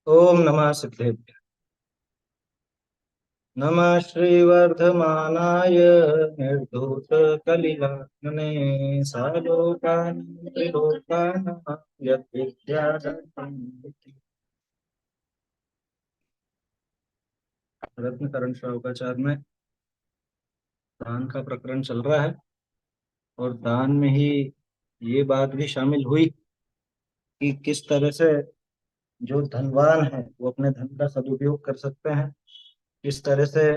ओम नमः सिद्धेभ्य। नमः श्रीवर्धमानाय निर्धूतकलिलात्मने सालोकान् त्रिलोकान् यद्विद्याधरम्। रत्नकरण श्लोकाचार में दान का प्रकरण चल रहा है। और दान में ही ये बात भी शामिल हुई कि किस तरह से जो धनवान है वो अपने धन का सदुपयोग कर सकते हैं, किस तरह से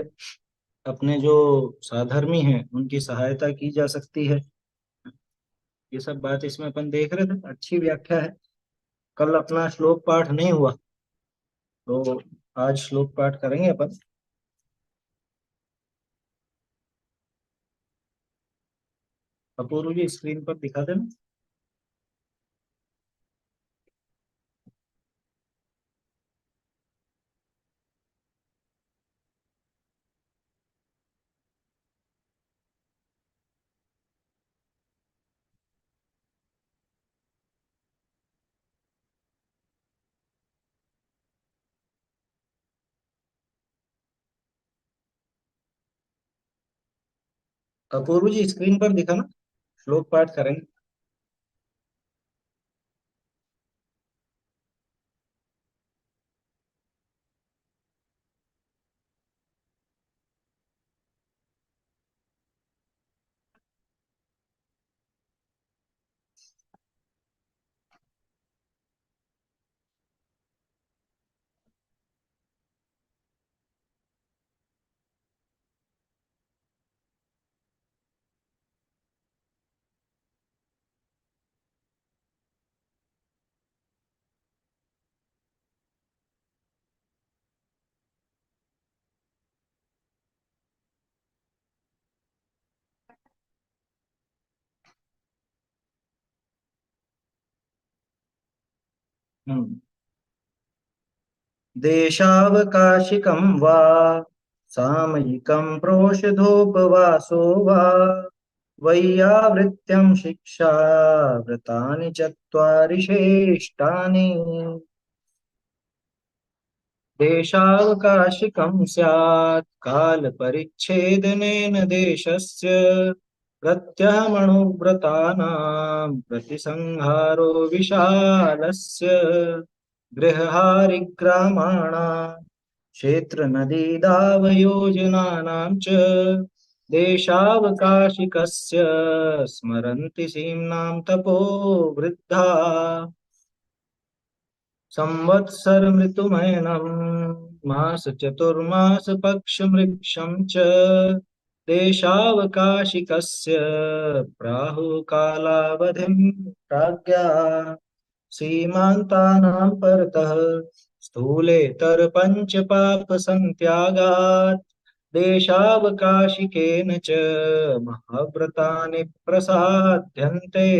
अपने जो साधर्मी हैं उनकी सहायता की जा सकती है। ये सब बात इसमें अपन देख रहे थे। अच्छी व्याख्या है। कल अपना श्लोक पाठ नहीं हुआ तो आज श्लोक पाठ करेंगे अपन। अपूर्व जी स्क्रीन पर दिखा देना। अपूर्व जी स्क्रीन पर दिखा ना। श्लोक पाठ करेंगे। हम्म। देशावकाशिकं वा सामयिकं प्रोषधोपवासो वा वैयावृत्यं शिक्षा व्रतानि चत्वारि शेष्टानि। देशावकाशिकं स्यात् कालपरिच्छेदनेन देशस्य प्रत्यहमणुव्रतानां प्रतिसंहारो विशालस्य गृहारिग्रामाणां क्षेत्रनदीदावयोजनानां च देशावकाशिकस्य स्मरन्ति सीम्नां तपो वृद्धा संवत्सरमृतुमयनं मास पक्षमृक्षं च देशावकाशिकस्य प्राहुकालावधिं प्राज्ञा सीमान्तानां परतः स्थूलेतरपञ्चपापसन्त्यागात् देशावकाशिकेन च महाव्रतानि प्रसाद्यन्ते।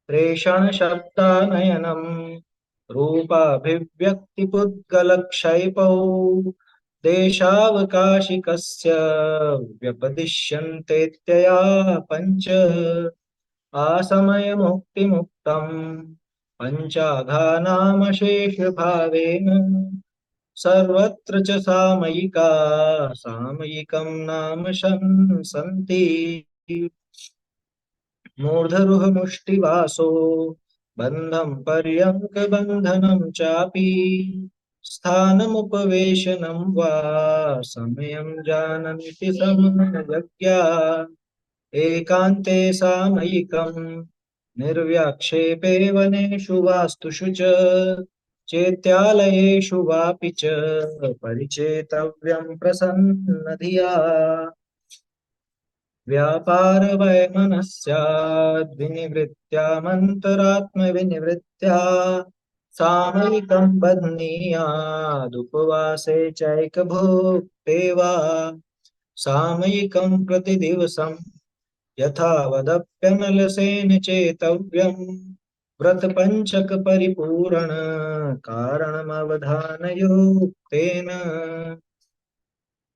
प्रेषणशब्दानयनम् रूपाभिव्यक्तिपुद्गलक्षैपौ देशावकाशिकस्य व्यपदिश्यन्तेत्यया पञ्च आसमयमुक्तिमुक्तम् पञ्चाघानामशेषभावेन सर्वत्र च सामयिका सामयिकं नाम सन्ति। मूर्धरुहमुष्टिवासो बन्धं पर्यङ्कबन्धनं चापि स्थानमुपवेशनं वा समयं जानन्ति समयज्ञा एकान्ते सामयिकं निर्व्याक्षेपे वनेषु वास्तुषु च चेत्यालयेषु वापि च परिचेतव्यं प्रसन्नधिया व्यापारवैमनस्याद्विनिवृत्त्यामन्तरात्मविनिवृत्त्या सामयिकं बध्नीयादुपवासे चैकभुक्तेवा सामयिकं प्रतिदिवसं यथावदप्यनलसेन चेतव्यं व्रतपञ्चक परिपूरण कारणमवधानयोक्तेन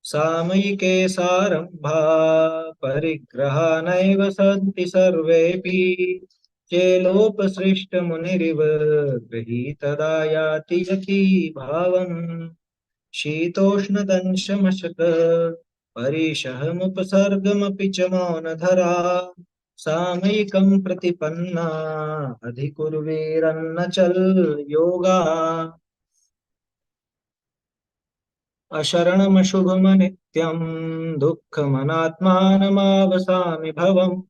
सामयिके सारम्भा परिग्रहा नैव सन्ति सर्वेऽपि चेलोपसृष्ट मुनिरिव गृहीतदा याति यति भावम् शीतोष्णदंशमशक परिशहमुपसर्गमपि च मौनधरा सामयिकं प्रतिपन्ना अधिकुर्वीरन्नचल योगा अशरणमशुभमनित्यं दुःखमनात्मानमावसामि भवम्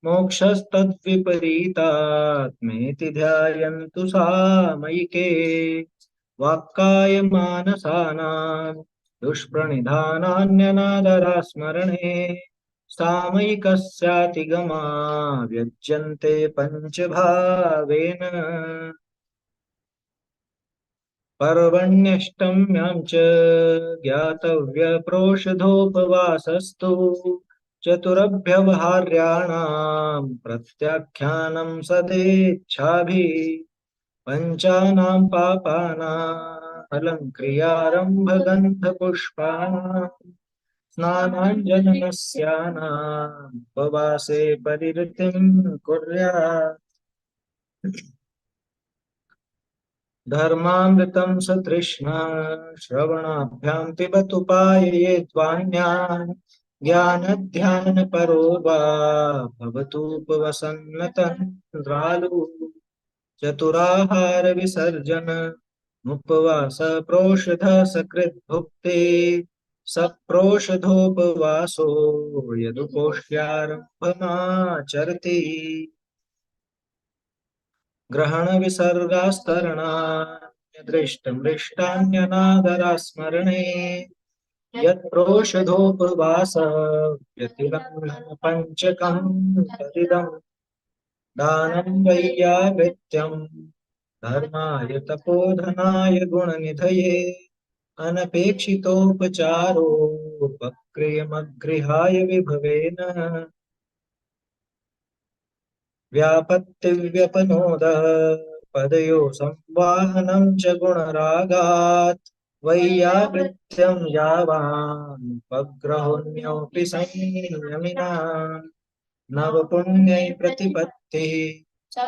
मोक्षस्तद्विपरीतात्मेति ध्यायन्तु सामयिके वाक्कायमानसानां दुष्प्रणिधानान्यनादरा स्मरणे सामयिकस्यातिगमा व्यज्यन्ते पञ्चभावेन पर्वण्यष्टम्यां च ज्ञातव्यप्रोषधोपवासस्तु चतुरभ्यवहार्याणां प्रत्याख्यानं सदेच्छाभिः पञ्चानां पापानां फलं क्रियारम्भगन्धपुष्पाणां स्नानाञ्जनस्यानाम् उपवासे परिरतिं कुर्यात् धर्मामृतं सतृष्णा श्रवणाभ्यां पिबतु पाययेद्वान्यान् ज्ञानध्यानपरो वा भवतुपवसन्नतन्द्रालु चतुराहार विसर्जन उपवास प्रोषध सकृत् भुक्ते सप्रोषधोपवासो यदुपोष्यारम्भमाचरति ग्रहण विसर्गास्तरणान्यदृष्टमृष्टान्यनादरा स्मरणे यत्प्रोषधोपवास यतिलङ्घन पञ्चकं तदिदं दानं वैयावृत्यं धर्माय तपोधनाय गुणनिधये अनपेक्षितोपचारोपक्रियमगृहाय विभवेन व्यापत्तिव्यपनोद पदयो संवाहनं च गुणरागात् वैयावृत्यं यावानुपग्रहोऽन्योऽपि संयमिना नवपुण्यै प्रतिपत्तिः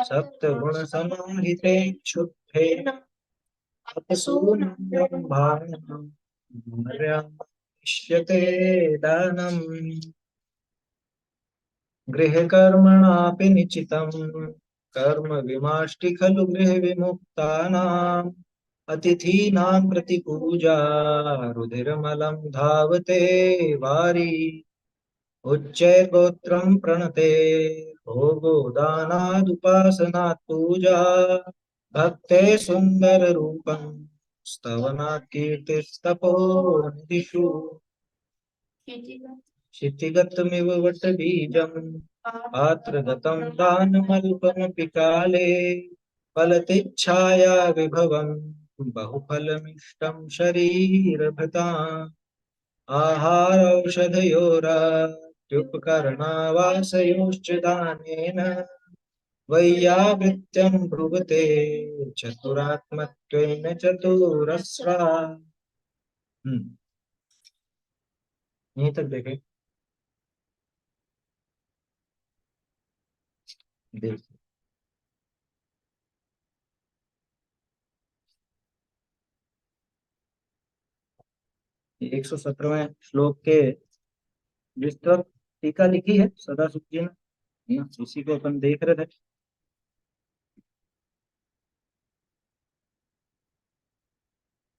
सप्तगुणसमाहिते क्षुब्धेन अपसूनं ब्रह्माण्डं मर्यादिष्यते दानम् गृहकर्मणापि निचितं कर्म विमाष्टि खलु गृहविमुक्तानाम् अतिथीनां प्रतिपूजा रुधिरमलं धावते वारी उच्चैर्गोत्रं प्रणते भोगो दानादुपासनात् पूजा भक्ते सुन्दररूपं स्तवनात् कीर्तिस्तपो निधिषु क्षितिगतमिव वटबीजम् पात्रगतं दानमल्पमपि काले फलतिच्छाया विभवं बहुफलमिष्टं शरीरभृताम् आहारौषधयोरात्युपकरणावासयोश्च दानेन वैयावृत्यं ब्रुवते चतुरात्मत्वेन चतुरस्रा। यहीं तक देखें। देख 117वें श्लोक के विस्तृत टीका लिखी है सदाशिव जी ने, उसी को अपन देख रहे थे।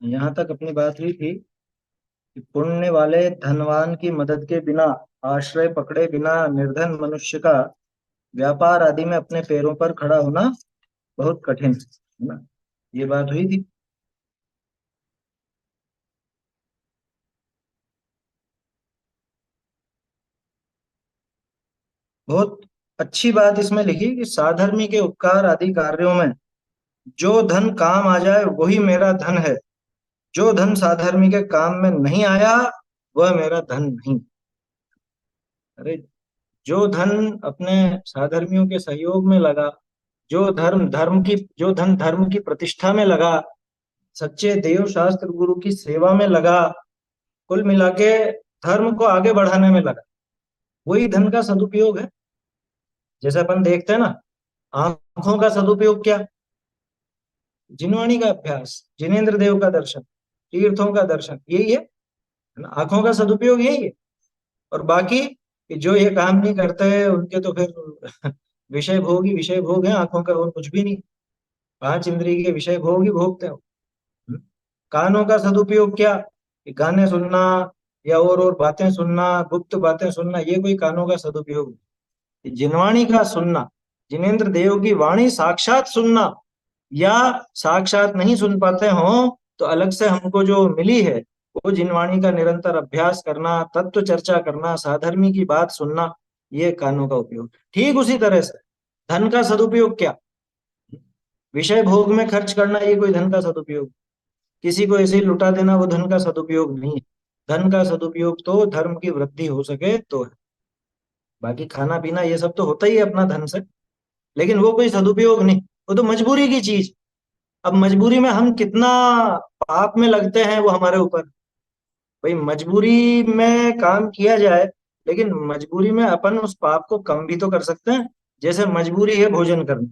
यहाँ तक अपनी बात हुई थी कि पुण्य वाले धनवान की मदद के बिना, आश्रय पकड़े बिना निर्धन मनुष्य का व्यापार आदि में अपने पैरों पर खड़ा होना बहुत कठिन है ना, ये बात हुई थी। बहुत अच्छी बात इसमें लिखी कि साधर्मी के उपकार आदि कार्यों में जो धन काम आ जाए वही मेरा धन है, जो धन साधर्मी के काम में नहीं आया वह मेरा धन नहीं। अरे जो धन अपने साधर्मियों के सहयोग में लगा, जो धन धर्म की प्रतिष्ठा में लगा, सच्चे देव शास्त्र गुरु की सेवा में लगा, कुल मिला के धर्म को आगे बढ़ाने में लगा, वही धन का सदुपयोग है। जैसे अपन देखते हैं ना, आंखों का सदुपयोग क्या? जिनवाणी का अभ्यास, जिनेंद्र देव का दर्शन, तीर्थों का दर्शन, यही है ना? आंखों का सदुपयोग यही है। और बाकी कि जो ये काम नहीं करते हैं उनके तो फिर विषय भोग ही विषय भोग है, आंखों का और कुछ भी नहीं। पांच इंद्रिय के विषय भोग ही भोगते हो। हम्म? कानों का सदुपयोग क्या? कि गाने सुनना या और बातें सुनना, गुप्त बातें सुनना, ये कोई कानों का सदुपयोग नहीं। जिनवाणी का सुनना, जिनेंद्र देव की वाणी साक्षात सुनना, या साक्षात नहीं सुन पाते हो तो अलग से हमको जो मिली है वो जिनवाणी का निरंतर अभ्यास करना, तत्व चर्चा करना, साधर्मी की बात सुनना, ये कानों का उपयोग। ठीक उसी तरह से धन का सदुपयोग क्या? विषय भोग में खर्च करना, ये कोई धन का सदुपयोग? किसी को ऐसे ही लुटा देना वो धन का सदुपयोग नहीं है। धन का सदुपयोग तो धर्म की वृद्धि हो सके तो है। बाकी खाना पीना ये सब तो होता ही है अपना धन से, लेकिन वो कोई सदुपयोग नहीं, वो तो मजबूरी की चीज। अब मजबूरी में हम कितना पाप में लगते हैं वो हमारे ऊपर। भाई मजबूरी में काम किया जाए, लेकिन मजबूरी में अपन उस पाप को कम भी तो कर सकते हैं। जैसे मजबूरी है भोजन करना,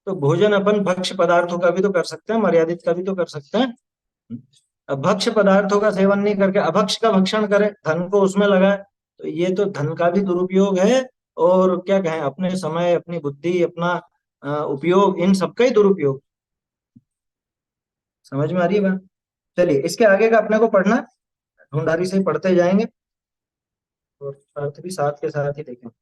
तो भोजन अपन भक्ष्य पदार्थों का भी तो कर सकते हैं, मर्यादित का भी तो कर सकते हैं। अब भक्ष्य पदार्थों का सेवन नहीं करके अभक्ष्य का भक्षण करे, धन को उसमें लगाए, तो ये तो धन का भी दुरुपयोग है। और क्या कहें, अपने समय, अपनी बुद्धि, अपना उपयोग, इन सबका ही दुरुपयोग। समझ में आ रही है बात? चलिए इसके आगे का अपने को पढ़ना, ढूंढारी से ही पढ़ते जाएंगे और अर्थ भी साथ के साथ ही देखेंगे।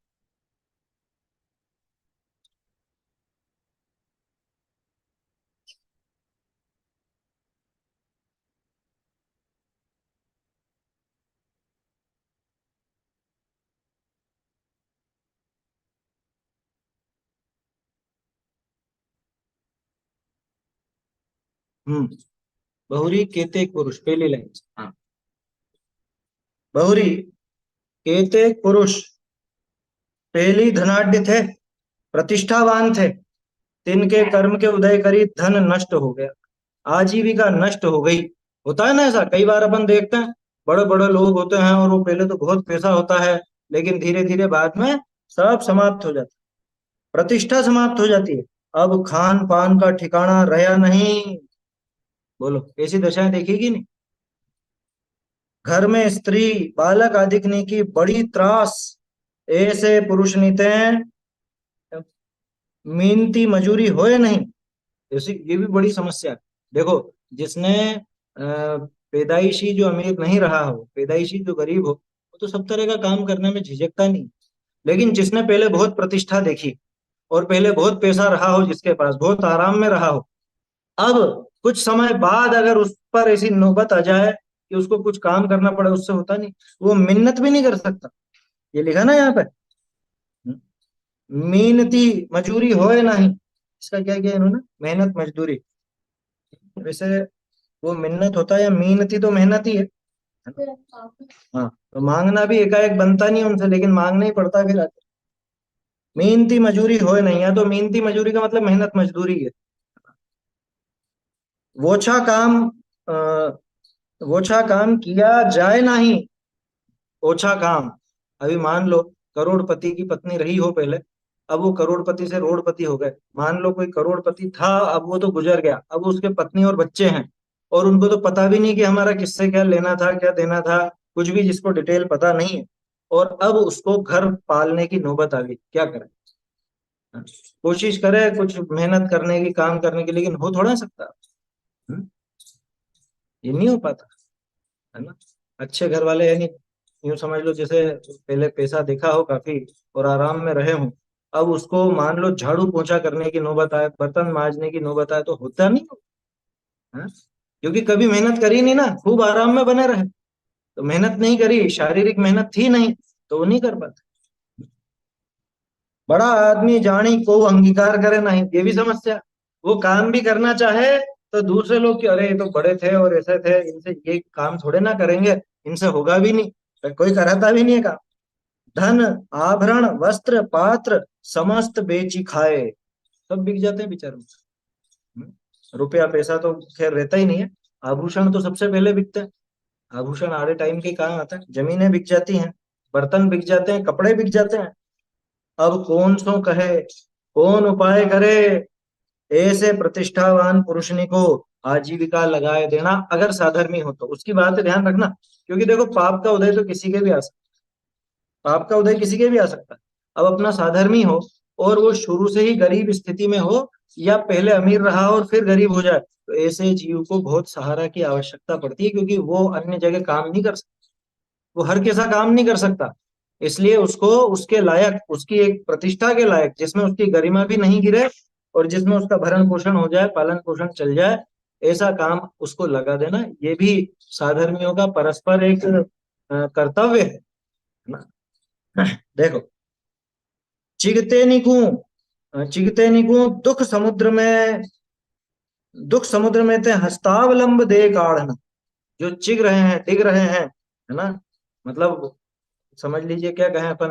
हम्म। बहुरी केते पुरुष, पहली लाइन से। हाँ। बहुरी केते पुरुष, पहली धनाढ्य थे, प्रतिष्ठावान थे, तिनके कर्म के उदय करी धन नष्ट हो गया, आजीविका नष्ट हो गई। होता है ना ऐसा, कई बार अपन देखते हैं बड़े बड़े लोग होते हैं और वो पहले तो बहुत पैसा होता है, लेकिन धीरे धीरे बाद में सब समाप्त हो जाता है, प्रतिष्ठा समाप्त हो जाती है। अब खान पान का ठिकाना रहा नहीं। बोलो ऐसी दशाएं देखेगी नहीं? घर में स्त्री बालक आदि की बड़ी त्रास, ऐसे पुरुष नीते मेहनती मजूरी होए नहीं। ऐसी ये भी बड़ी समस्या है। देखो, जिसने पैदाइशी जो अमीर नहीं रहा हो, पैदाइशी जो गरीब हो, वो तो सब तरह का काम करने में झिझकता नहीं। लेकिन जिसने पहले बहुत प्रतिष्ठा देखी और पहले बहुत पैसा रहा हो, जिसके पास बहुत आराम में रहा हो, अब कुछ समय बाद अगर उस पर ऐसी नौबत आ जाए कि उसको कुछ काम करना पड़े, उससे होता नहीं, वो मिन्नत भी नहीं कर सकता। ये लिखा ना यहाँ पे, मेहनती मजूरी होए नहीं। इसका क्या किया इन्होंने, मेहनत मजदूरी। वैसे वो मिन्नत होता है या मेहनती, तो मेहनत ही है। हाँ, तो मांगना भी एकाएक बनता नहीं उनसे, लेकिन मांगना ही पड़ता है फिर आके। मेहनती मजूरी होए नहीं, या तो मेहनती मजूरी का मतलब मेहनत मजदूरी है। वोछा काम, अ, वोछा काम किया जाए नहीं। ओछा काम, अभी मान लो करोड़पति की पत्नी रही हो पहले, अब वो करोड़पति से रोड़पति हो गए। मान लो कोई करोड़पति था, अब वो तो गुजर गया, अब उसके पत्नी और बच्चे हैं, और उनको तो पता भी नहीं कि हमारा किससे क्या लेना था, क्या देना था, कुछ भी जिसको डिटेल पता नहीं है। और अब उसको घर पालने की नौबत आ गई, क्या करें? हाँ, कोशिश करे कुछ मेहनत करने की, काम करने की, लेकिन हो थोड़ा सकता। हम्म, ये नहीं हो पाता, है ना? अच्छे घर वाले, यानी यूं समझ लो जैसे पहले पैसा देखा हो काफी और आराम में रहे हो, अब उसको मान लो झाड़ू पोछा करने की नौबत आए, बर्तन मांजने की नौबत आए, तो होता नहीं हो, है? क्योंकि कभी मेहनत करी नहीं ना, खूब आराम में बने रहे, तो मेहनत नहीं करी, शारीरिक मेहनत थी नहीं, तो वो नहीं कर पाते। बड़ा आदमी जानी को अंगीकार करे नहीं, ये भी समस्या। वो काम भी करना चाहे तो दूसरे लोग कि अरे ये तो बड़े थे और ऐसे थे, इनसे ये काम थोड़े ना करेंगे, इनसे होगा भी नहीं, तो कोई कराता भी नहीं है काम। धन, आभरण, वस्त्र, पात्र, समस्त बेची खाए, सब बिक जाते हैं बेचारों। रुपया पैसा तो खैर रहता ही नहीं है, आभूषण तो सबसे पहले बिकते हैं। आभूषण आड़े टाइम के काम आता है, जमीनें बिक जाती हैं, बर्तन बिक जाते हैं, कपड़े बिक जाते हैं। अब कौन सो कहे, कौन उपाय करे, ऐसे प्रतिष्ठावान पुरुषनी को आजीविका लगाए देना। अगर साधर्मी हो तो उसकी बात है, ध्यान रखना। क्योंकि देखो, पाप का उदय तो किसी के भी आ सकता है, पाप का उदय किसी के भी आ सकता है। अब अपना साधर्मी हो और वो शुरू से ही गरीब स्थिति में हो, या पहले अमीर रहा और फिर गरीब हो जाए, तो ऐसे जीव को बहुत सहारा की आवश्यकता पड़ती है, क्योंकि वो अन्य जगह काम नहीं कर सकता, वो हर कैसा काम नहीं कर सकता। इसलिए उसको उसके लायक, उसकी एक प्रतिष्ठा के लायक, जिसमें उसकी गरिमा भी नहीं गिरे और जिसमें उसका भरण पोषण हो जाए, पालन पोषण चल जाए, ऐसा काम उसको लगा देना, ये भी साधर्मियों का परस्पर एक कर्तव्य है ना। देखो, चिगते निकू, चिगते निकू दुख समुद्र में थे हस्तावलंब दे काढ़ना। जो चिग रहे हैं, डिग रहे हैं, है ना, मतलब समझ लीजिए क्या कहें अपन,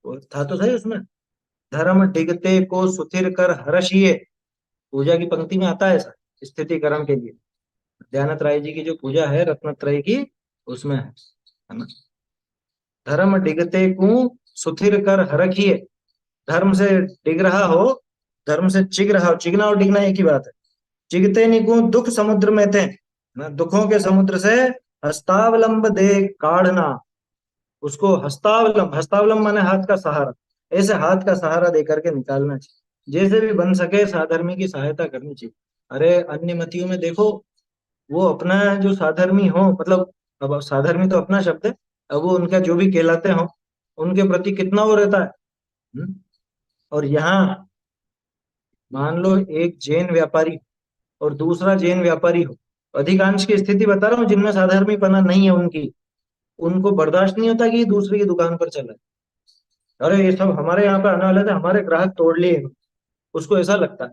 वो था तो सही उसमें, धर्म डिगते को सुथिर कर हर्षिए। पूजा की पंक्ति में आता है ऐसा, स्थितिकरण के लिए। दयानंद राय जी की जो पूजा है रत्नत्रय की, उसमें है ना, धर्म डिगते को सुथिर कर हरखिए। धर्म से डिग रहा हो, धर्म से चिग रहा हो, चिगना और डिगना एक ही बात है। चिगते निगु दुख समुद्र में थे, ना, दुखों के समुद्र से हस्तावलंब दे काढ़ना। उसको हस्तावलंब, हस्तावलंब माने हाथ का सहारा, ऐसे हाथ का सहारा दे करके निकालना चाहिए, जैसे भी बन सके साधर्मी की सहायता करनी चाहिए। अरे अन्य मतियों में देखो, वो अपना जो साधर्मी हो, मतलब अब साधर्मी तो अपना शब्द है, अब वो उनका जो भी कहलाते हो, उनके प्रति कितना वो रहता है। हम्म? और यहाँ मान लो एक जैन व्यापारी और दूसरा जैन व्यापारी हो, अधिकांश की स्थिति बता रहा हूँ जिनमें साधर्मी पना नहीं है उनकी, उनको बर्दाश्त नहीं होता कि ये दूसरे की दुकान पर चला है। अरे ये सब हमारे यहाँ पे आने वाले थे, हमारे ग्राहक तोड़ लिए, उसको ऐसा लगता है।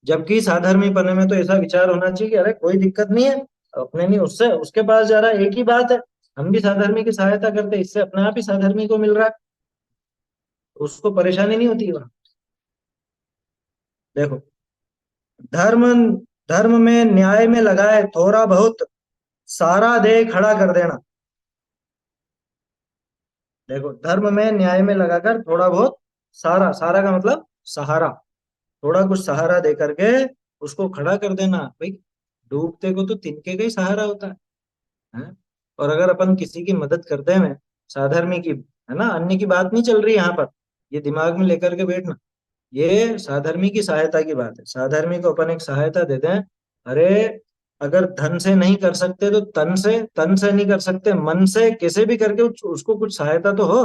जबकि साधर्मी पने में तो ऐसा विचार होना चाहिए कि अरे कोई दिक्कत नहीं है, अपने नहीं उससे उसके पास जा रहा है, एक ही बात है, हम भी साधर्मी की सहायता करते हैं, इससे अपने आप ही साधर्मी को मिल रहा है, उसको परेशानी नहीं होती वहां। देखो, धर्म धर्म में न्याय में लगाए थोड़ा बहुत, सारा दे खड़ा कर देना। देखो, धर्म में न्याय में लगाकर थोड़ा बहुत, सारा, सारा का मतलब सहारा, थोड़ा कुछ सहारा दे करके उसको खड़ा कर देना भाई। डूबते को तो तिनके का ही सहारा होता है? और अगर अपन किसी की मदद करते हैं, साधर्मी की, है ना, अन्य की बात नहीं चल रही यहाँ पर, ये दिमाग में लेकर के बैठना, ये साधर्मी की सहायता की बात है। साधर्मी को अपन एक सहायता देते हैं। अरे अगर धन से नहीं कर सकते तो तन से, तन से नहीं कर सकते मन से, कैसे भी करके उसको कुछ सहायता तो हो,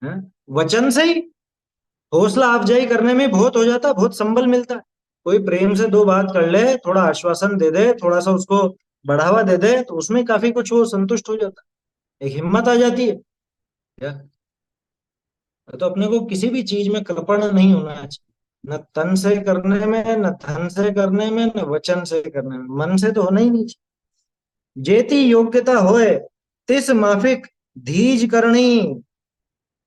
है? वचन से ही हौसला अफजाई करने में बहुत हो जाता है, बहुत संबल मिलता है। कोई प्रेम से दो बात कर ले, थोड़ा आश्वासन दे दे, थोड़ा सा उसको बढ़ावा दे दे, तो उसमें काफी कुछ वो संतुष्ट हो जाता है, एक हिम्मत आ जाती है। क्या, तो अपने को किसी भी चीज में कृपण नहीं होना चाहिए, न तन से करने में, न धन से करने में, न वचन से करने में, मन से तो होना ही नहीं चाहिए। जेती योग्यता होए तिस माफिक धीज करनी,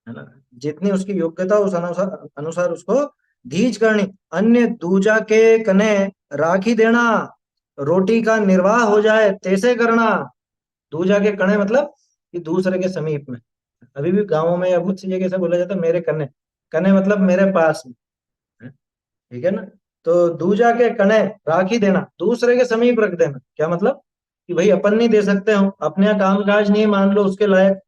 है ना, जितनी उसकी योग्यता उस अनुसार अनुसार उसको धीज करनी। अन्य दूजा के कने राखी देना, रोटी का निर्वाह हो जाए तैसे करना। दूजा के कने मतलब कि दूसरे के समीप में, अभी भी गाँवों में या बहुत सी जगह से बोला जाता है मेरे कने, कने मतलब मेरे पास में, है? ठीक है ना। तो दूजा के कने राखी देना, दूसरे के समीप रख देना, क्या मतलब कि भाई अपन नहीं दे सकते हो, अपने यहाँ काम काज नहीं, मान लो उसके लायक।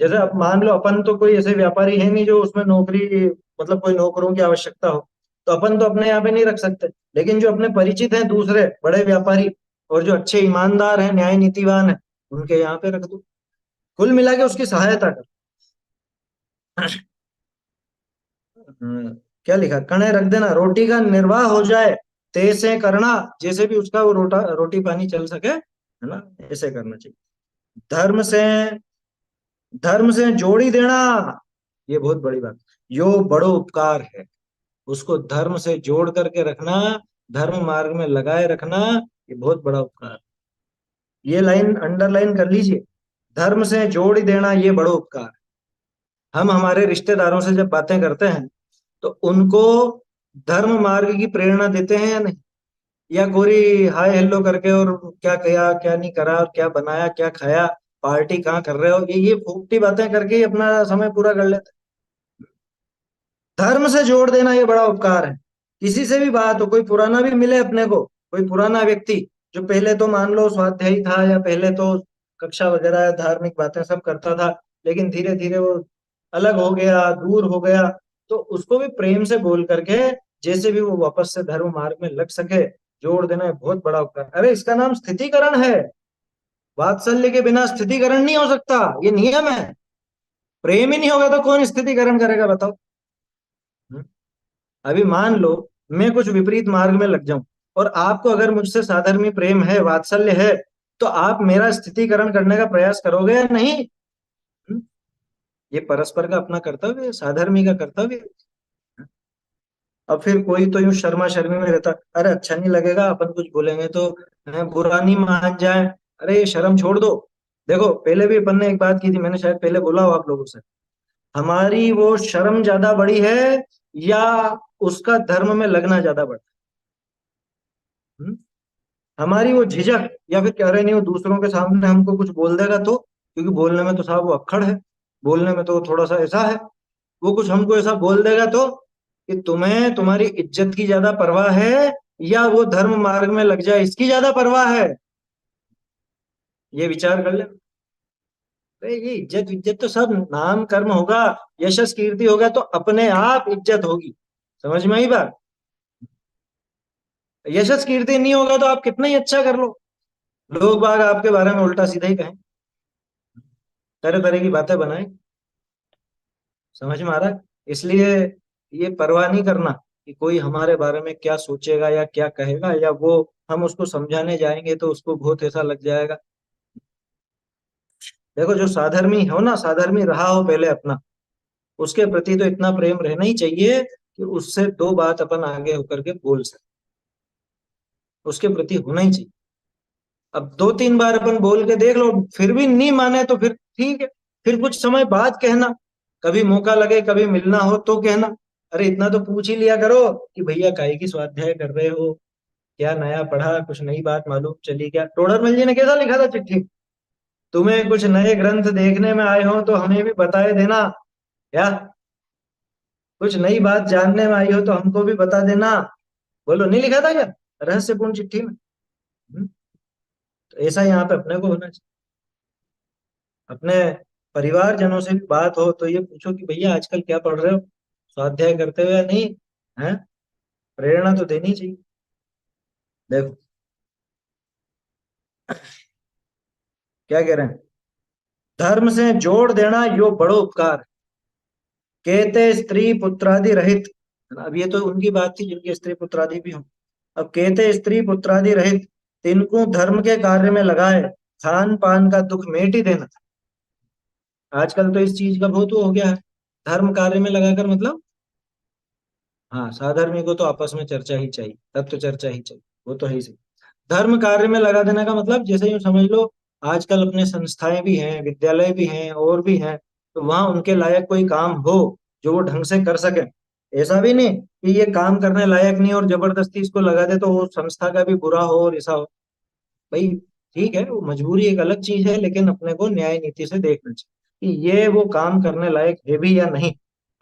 जैसे अब मान लो अपन तो कोई ऐसे व्यापारी है नहीं जो उसमें नौकरी, मतलब कोई नौकरों की आवश्यकता हो, तो अपन तो अपने यहाँ पे नहीं रख सकते। लेकिन जो अपने परिचित हैं दूसरे बड़े व्यापारी, और जो अच्छे ईमानदार हैं, न्याय नीतिवान है, उनके यहाँ पे रख दो। कुल मिला के उसकी सहायता कर। क्या लिखा, कणे रख देना, रोटी का निर्वाह हो जाए तैसे करना, जैसे भी उसका वो रोटी पानी चल सके, है ना, ऐसे करना चाहिए। धर्म से, धर्म से जोड़ी देना, ये बहुत बड़ी बात, यो बड़ो उपकार है। उसको धर्म से जोड़ करके रखना, धर्म मार्ग में लगाए रखना, ये बहुत बड़ा उपकार है। ये लाइन अंडरलाइन कर लीजिए, धर्म से जोड़ देना ये बड़ो उपकार है। हम हमारे रिश्तेदारों से जब बातें करते हैं, तो उनको धर्म मार्ग की प्रेरणा देते हैं या नहीं, या गोरी हाय हेलो करके और क्या किया क्या नहीं करा और क्या बनाया क्या खाया, पार्टी कहाँ कर रहे हो, ये फूकती बातें करके ही अपना समय पूरा कर लेते धर्म से जोड़ देना ये बड़ा उपकार है। किसी से भी बात हो, कोई पुराना भी मिले अपने को, कोई पुराना व्यक्ति जो पहले तो मान लो स्वाध्यायी था या पहले तो कक्षा वगैरह धार्मिक बातें सब करता था, लेकिन धीरे धीरे वो अलग हो गया, दूर हो गया, तो उसको भी प्रेम से बोल करके जैसे भी वो वापस से धर्म मार्ग में लग सके, जोड़ देना है बहुत बड़ा उपकार। अरे इसका नाम स्थितिकरण है। वात्सल्य के बिना स्थितिकरण नहीं हो सकता, ये नियम है। प्रेम ही नहीं होगा तो कौन स्थितिकरण करेगा बताओ। हम्म? अभी मान लो मैं कुछ विपरीत मार्ग में लग जाऊं, और आपको अगर मुझसे साधर्मी प्रेम है, वात्सल्य है, तो आप मेरा स्थितिकरण करने का प्रयास करोगे या नहीं? हम्म? ये परस्पर का अपना कर्तव्य है, साधर्मी का कर्तव्य है। अब फिर कोई तो यूं शर्मा शर्मी में रहता, अरे अच्छा नहीं लगेगा अपन कुछ बोलेंगे तो, बुरा नहीं मान जाए, अरे ये शर्म छोड़ दो। देखो पहले भी अपन ने एक बात की थी, मैंने शायद पहले बोला हो आप लोगों से, हमारी वो शर्म ज्यादा बड़ी है या उसका धर्म में लगना ज्यादा बड़ा है? हमारी वो झिझक, या फिर कह रहे नहीं वो दूसरों के सामने हमको कुछ बोल देगा तो, क्योंकि बोलने में तो साहब वो अक्खड़ है, बोलने में तो वो थोड़ा सा ऐसा है, वो कुछ हमको ऐसा बोल देगा तो, कि तुम्हें तुम्हारी इज्जत की ज्यादा परवाह है या वो धर्म मार्ग में लग जाए इसकी ज्यादा परवाह है? ये विचार कर ले। अरे ये इज्जत इज्जत तो सब नाम कर्म होगा, यशस कीर्ति होगा तो अपने आप इज्जत होगी। समझ में आई बात? यशस कीर्ति नहीं होगा तो आप कितना ही अच्छा कर लो, लोग बाग आपके बारे में उल्टा सीधा ही कहें, तरह तरह की बातें बनाए। समझ में आ रहा है? इसलिए ये परवाह नहीं करना कि कोई हमारे बारे में क्या सोचेगा या क्या कहेगा, या वो हम उसको समझाने जाएंगे तो उसको बहुत ऐसा लग जाएगा। देखो जो साधर्मी हो ना, साधर्मी रहा हो पहले अपना, उसके प्रति तो इतना प्रेम रहना ही चाहिए कि उससे दो बात अपन आगे होकर के बोल सके, उसके प्रति होना ही चाहिए। अब दो तीन बार अपन बोल के देख लो, फिर भी नहीं माने तो फिर ठीक है, फिर कुछ समय बाद कहना, कभी मौका लगे कभी मिलना हो तो कहना। अरे इतना तो पूछ ही लिया करो कि भैया काहे की स्वाध्याय कर रहे हो, क्या नया पढ़ा, कुछ नई बात मालूम चली क्या? टोडरमल जी ने कैसा लिखा था चिट्ठी, तुम्हें कुछ नए ग्रंथ देखने में आए हो तो हमें भी बताए देना, या कुछ नई बात जानने में आई हो तो हमको भी बता देना। बोलो नहीं लिखा था क्या रहस्यपूर्ण चिट्ठी में? हम्म? तो ऐसा यहाँ पे अपने को होना चाहिए। अपने परिवारजनों से भी बात हो तो ये पूछो कि भैया आजकल क्या पढ़ रहे हो, स्वाध्याय करते हो या नहीं, है? प्रेरणा तो देनी चाहिए। देखो क्या कह रहे हैं, धर्म से जोड़ देना यो बड़ो उपकार, कहते स्त्री पुत्रादि रहित। अब ये तो उनकी बात थी जिनके स्त्री पुत्रादि भी हों। अब कहते स्त्री पुत्रादि रहित, तिनको धर्म के कार्य में लगाए, खान पान का दुख मेट ही देना। आजकल तो इस चीज का बहुत वो हो गया है, धर्म कार्य में लगाकर मतलब, हाँ साधर्मी को तो आपस में चर्चा ही चाहिए, तब तो चर्चा ही चाहिए, वो तो है ही सही। धर्म कार्य में लगा देने का मतलब जैसे यूं समझ लो, आजकल अपने संस्थाएं भी हैं, विद्यालय भी हैं और भी हैं, तो वहां उनके लायक कोई काम हो जो वो ढंग से कर सके। ऐसा भी नहीं कि ये काम करने लायक नहीं और जबरदस्ती इसको लगा दे तो वो संस्था का भी बुरा हो और ऐसा हो। भाई ठीक है, वो मजबूरी एक अलग चीज है, लेकिन अपने को न्याय नीति से देखना चाहिए कि ये वो काम करने लायक है भी या नहीं।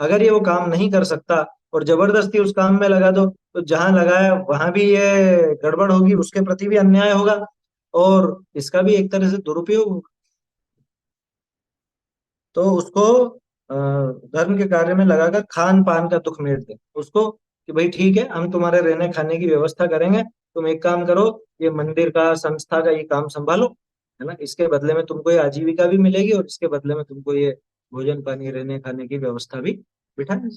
अगर ये वो काम नहीं कर सकता और जबरदस्ती उस काम में लगा दो, तो जहां लगाया वहां भी ये गड़बड़ होगी, उसके प्रति भी अन्याय होगा, और इसका भी एक तरह से दुरुपयोग होगा। तो उसको धर्म के कार्य में लगाकर खान पान का दुख मेट दे उसको, कि भाई ठीक है हम तुम्हारे रहने खाने की व्यवस्था करेंगे, तुम एक काम करो, ये मंदिर का संस्था का ये काम संभालो, है ना, इसके बदले में तुमको ये आजीविका भी मिलेगी और इसके बदले में तुमको ये भोजन पानी रहने खाने की व्यवस्था भी बिठाए।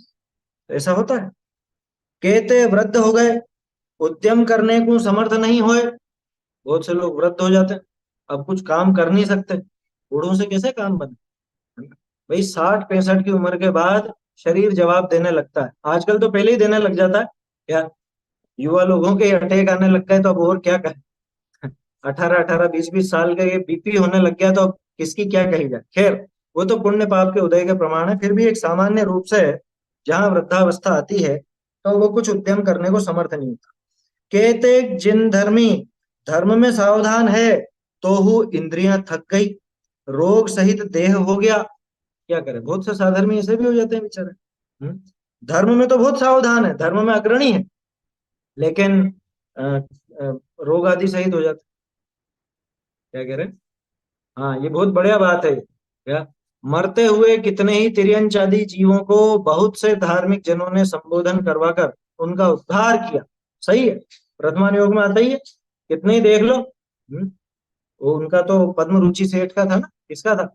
ऐसा होता है। कहते वृद्ध हो गए, उद्यम करने को समर्थ नहीं होए। बहुत से लोग वृद्ध हो जाते हैं, अब कुछ काम कर नहीं सकते, बूढ़ों से कैसे काम बने? भाई 60 65 की उम्र के बाद शरीर जवाब देने लगता है, आजकल तो पहले ही देने लग जाता है क्या, युवा लोगों के अटैक आने लग गए तो अब और क्या कहें। 18 18 20 20 साल का ये बीपी होने लग गया तो अब किसकी क्या कही जाए। खैर वो तो पुण्य पाप के उदय के प्रमाण है, फिर भी एक सामान्य रूप से जहां वृद्धावस्था आती है तो वो कुछ उद्यम करने को समर्थ नहीं होता। कहते जिन धर्मी धर्म में सावधान है, तो हु इंद्रियां थक गई, रोग सहित देह हो गया। क्या करे, बहुत से साधर्मी ऐसे भी हो जाते हैं बेचारे। हम्म? धर्म में तो बहुत सावधान है, धर्म में अग्रणी है, लेकिन रोग आदि सहित हो जाता। क्या कह रहे हैं? हाँ, ये बहुत बढ़िया बात है। क्या? मरते हुए कितने ही तिर्यंचादी जीवों को बहुत से धार्मिक जनों ने संबोधन करवाकर उनका उद्धार किया। सही है, वर्तमान योग में आता ही है। कितने ही देख लो। वो उनका तो पद्म रुचि सेठ का था ना, किसका था?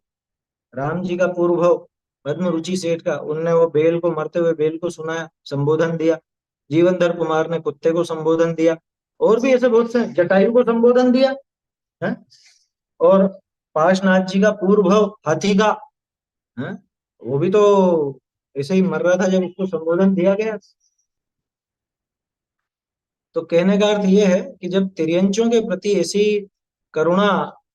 राम जी का पूर्व भाव पद्म रुचि सेठ का। उनने वो बेल को, मरते हुए बेल को सुनाया, संबोधन दिया। जीवनधर कुमार ने कुत्ते को संबोधन दिया। और भी ऐसे बहुत से, जटायु को संबोधन दिया है। और पार्श्वनाथ जी का पूर्व भाव हाथी का है, वो भी तो ऐसे ही मर रहा था जब उसको संबोधन दिया गया। तो कहने का अर्थ ये है कि जब तिर्यंचों के प्रति ऐसी करुणा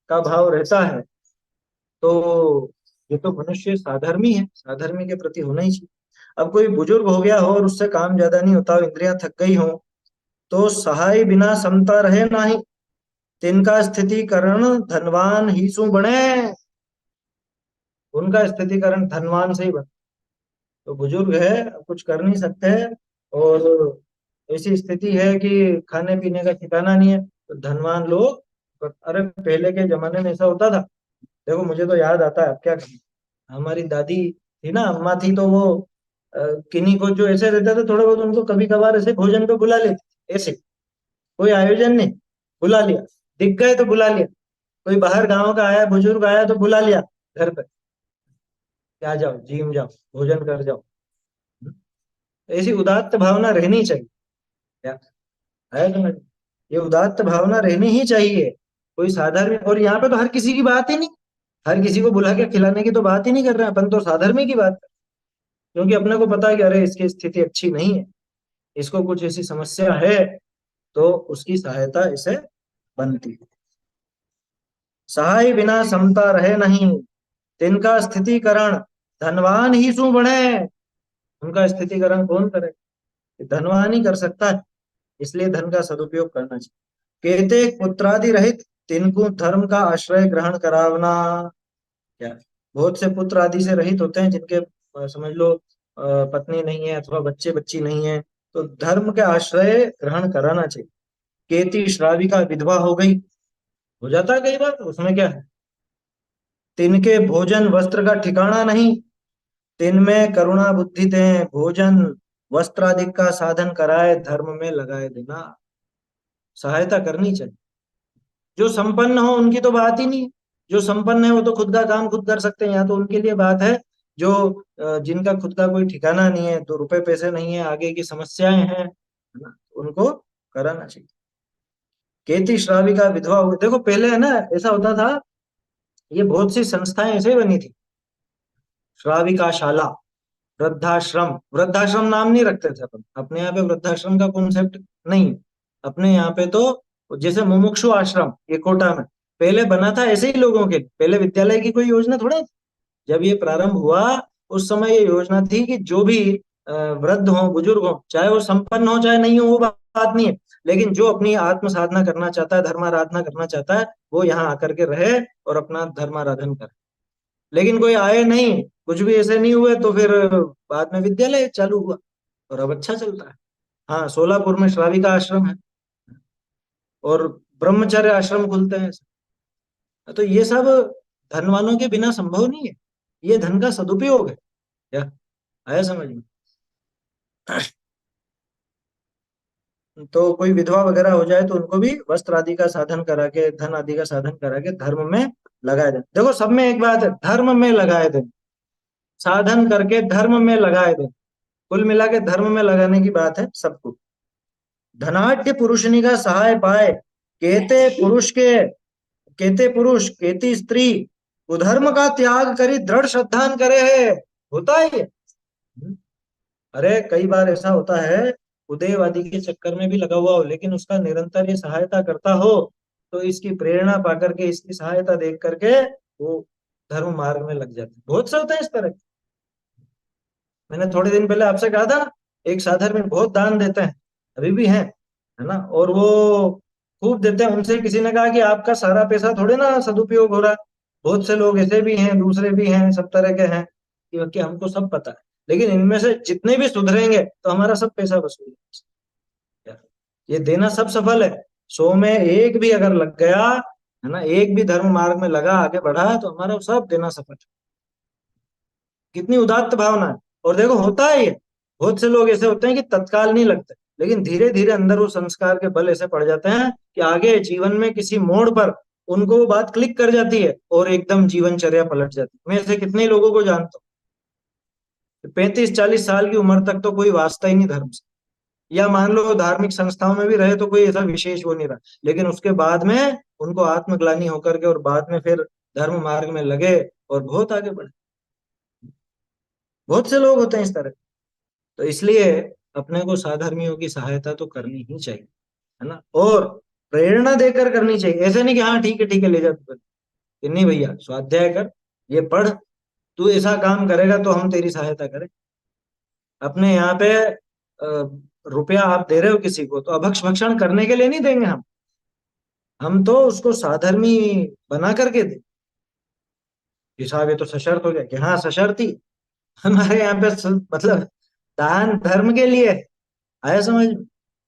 का भाव रहता है, तो ये तो मनुष्य साधर्मी है, साधर्मी के प्रति होना ही चाहिए। अब कोई बुजुर्ग हो गया हो और उससे काम ज्यादा नहीं होता, इंद्रियां थक गई हो, तो सहाय बिना समता रहे नाही, तिनका स्थितिकरण धनवान ही सु बने। उनका स्थितिकरण धनवान से ही बने। तो बुजुर्ग है, अब कुछ कर नहीं सकते, और ऐसी स्थिति है कि खाने पीने का ठिकाना नहीं है, तो धनवान लोग, अरे पहले के जमाने में ऐसा होता था। देखो, मुझे तो याद आता है, अब क्या करें। हमारी दादी थी ना, अम्मा थी, तो वो किन्हीं को जो ऐसे रहते थे थोड़े बहुत, उनको कभी कभार ऐसे भोजन पे बुला लेते, ऐसे कोई आयोजन नहीं, बुला लिया। दिख गए तो बुला लिया। कोई बाहर गांव का आया, बुजुर्ग आया, तो बुला लिया घर पे, कि आ जाओ, जिम जाओ, भोजन कर जाओ। ऐसी उदात्त भावना रहनी चाहिए। क्या है समझ? ये उदात्त भावना रहनी ही चाहिए। कोई साधारण, और यहाँ पे तो हर किसी की बात ही नहीं, हर किसी को बुला के खिलाने की तो बात ही नहीं कर रहे हैं अपन, तो साधर्मी की बात कर। क्योंकि अपने को पता है कि अरे इसकी स्थिति अच्छी नहीं है, इसको कुछ ऐसी समस्या है, तो उसकी सहायता इसे बनती है। सहाय बिना समता रहे नहीं, तिनका स्थितिकरण धनवान ही सु बने। उनका स्थितिकरण कौन करे? धनवान ही कर सकता है। इसलिए धन का सदुपयोग करना चाहिए। कहते पुत्रादि रहित तिनको धर्म का आश्रय ग्रहण करावना। क्या? बहुत से पुत्र आदि से रहित होते हैं, जिनके समझ लो पत्नी नहीं है अथवा बच्चे बच्ची नहीं है, तो धर्म के आश्रय ग्रहण कराना चाहिए। केती श्राविका विधवा हो गई, हो जाता है कई बार, तो उसमें क्या है? तिनके भोजन वस्त्र का ठिकाना नहीं, तिनमें करुणा बुद्धि दें, भोजन वस्त्र आदि का साधन कराए, धर्म में लगाए देना। सहायता करनी चाहिए। जो संपन्न हो उनकी तो बात ही नहीं है। जो संपन्न है वो तो खुद का काम खुद कर सकते हैं, यहाँ तो उनके लिए बात है। जो जिनका खुद का कोई ठिकाना नहीं है, तो रुपए पैसे नहीं है, आगे की समस्याएं हैं, है ना, उनको कराना चाहिए। केती श्राविका विधवा हो, देखो पहले है ना, ऐसा होता था, ये बहुत सी संस्थाएं ऐसे ही बनी थी। श्राविका शाला, वृद्धाश्रम, वृद्धाश्रम नाम नहीं रखते थे अपन, अपने यहाँ पे वृद्धाश्रम का कॉन्सेप्ट नहीं है। अपने यहाँ पे तो जैसे मुमुक्षु आश्रम, ये कोटा में पहले बना था ऐसे ही लोगों के लिए। पहले विद्यालय की कोई योजना थोड़े, जब ये प्रारंभ हुआ उस समय ये योजना थी कि जो भी वृद्ध हो, बुजुर्ग हो, चाहे वो संपन्न हो चाहे नहीं हो, वो बात नहीं है, लेकिन जो अपनी आत्म साधना करना चाहता है, धर्माराधना करना चाहता है, वो यहाँ आकर के रहे और अपना धर्माराधन करे। लेकिन कोई आए नहीं, कुछ भी ऐसे नहीं हुए, तो फिर बाद में विद्यालय चालू हुआ, और अब अच्छा चलता है। हाँ, सोलापुर में श्राविका आश्रम है, और ब्रह्मचर्य आश्रम खुलते हैं। तो ये सब धनवानों के बिना संभव नहीं है। ये धन का सदुपयोग है। क्या आया समझ में? तो कोई विधवा वगैरह हो जाए तो उनको भी वस्त्र आदि का साधन करा के, धन आदि का साधन करा के धर्म में लगाए दें। देखो, सब में एक बात है, धर्म में लगाए दें, साधन करके धर्म में लगाए दें। कुल मिला के धर्म में लगाने की बात है सबको। धनाढ्य पुरुषनी का सहाय पाए, कहते पुरुष के, कहते पुरुष कहती स्त्री, कुधर्म का त्याग करी दृढ़ श्रद्धान करे है। होता है ये। अरे कई बार ऐसा होता है, उदयवादी के चक्कर में भी लगा हुआ हो, लेकिन उसका निरंतर ये सहायता करता हो, तो इसकी प्रेरणा पा करके, इसकी सहायता देख करके वो धर्म मार्ग में लग जाते हैं। बहुत से होते हैं इस तरह के। मैंने थोड़े दिन पहले आपसे कहा था ना, एक साधर में बहुत दान देते हैं, अभी भी हैं, है ना, और वो खूब देते हैं। उनसे किसी ने कहा कि आपका सारा पैसा थोड़े ना सदुपयोग हो रहा है, बहुत से लोग ऐसे भी हैं, दूसरे भी हैं, सब तरह के हैं, कि हमको सब पता है, लेकिन इनमें से जितने भी सुधरेंगे तो हमारा सब पैसा वसूल है। ये देना सब सफल है। 100 में एक भी अगर लग गया, है ना, एक भी धर्म मार्ग में लगा, आगे बढ़ा, तो हमारा सब देना सफल है। कितनी उदात्त भावना है। और देखो होता है ये, बहुत से लोग ऐसे होते हैं कि तत्काल नहीं लगते, लेकिन धीरे धीरे अंदर वो संस्कार के बल ऐसे पड़ जाते हैं कि आगे जीवन में किसी मोड़ पर उनको वो बात क्लिक कर जाती है और एकदम जीवनचर्या पलट जाती है। मैं ऐसे कितने लोगों को जानता हूँ, 35-40 साल की उम्र तक तो कोई वास्ता ही नहीं धर्म से, या मान लो धार्मिक संस्थाओं में भी रहे तो कोई ऐसा विशेष वो नहीं रहा, लेकिन उसके बाद में उनको आत्मग्लानि होकर के और बाद में फिर धर्म मार्ग में लगे और बहुत आगे बढ़े। बहुत से लोग होते हैं इस तरह। तो इसलिए अपने को साधर्मियों की सहायता तो करनी ही चाहिए, है ना, और प्रेरणा देकर करनी चाहिए। ऐसे नहीं कि हाँ ठीक है ले जा तू कर। कि नहीं भैया, स्वाध्याय कर, ये पढ़, तू ऐसा काम करेगा तो हम तेरी सहायता करें। अपने यहाँ पे रुपया आप दे रहे हो किसी को तो अभक्ष भक्षण करने के लिए नहीं देंगे हम तो उसको साधर्मी बना करके दे। कि साहब ये तो सशर्त हो गया, कि हाँ सशर्त ही। हमारे यहाँ पे मतलब दान धर्म के लिए आया समझ में?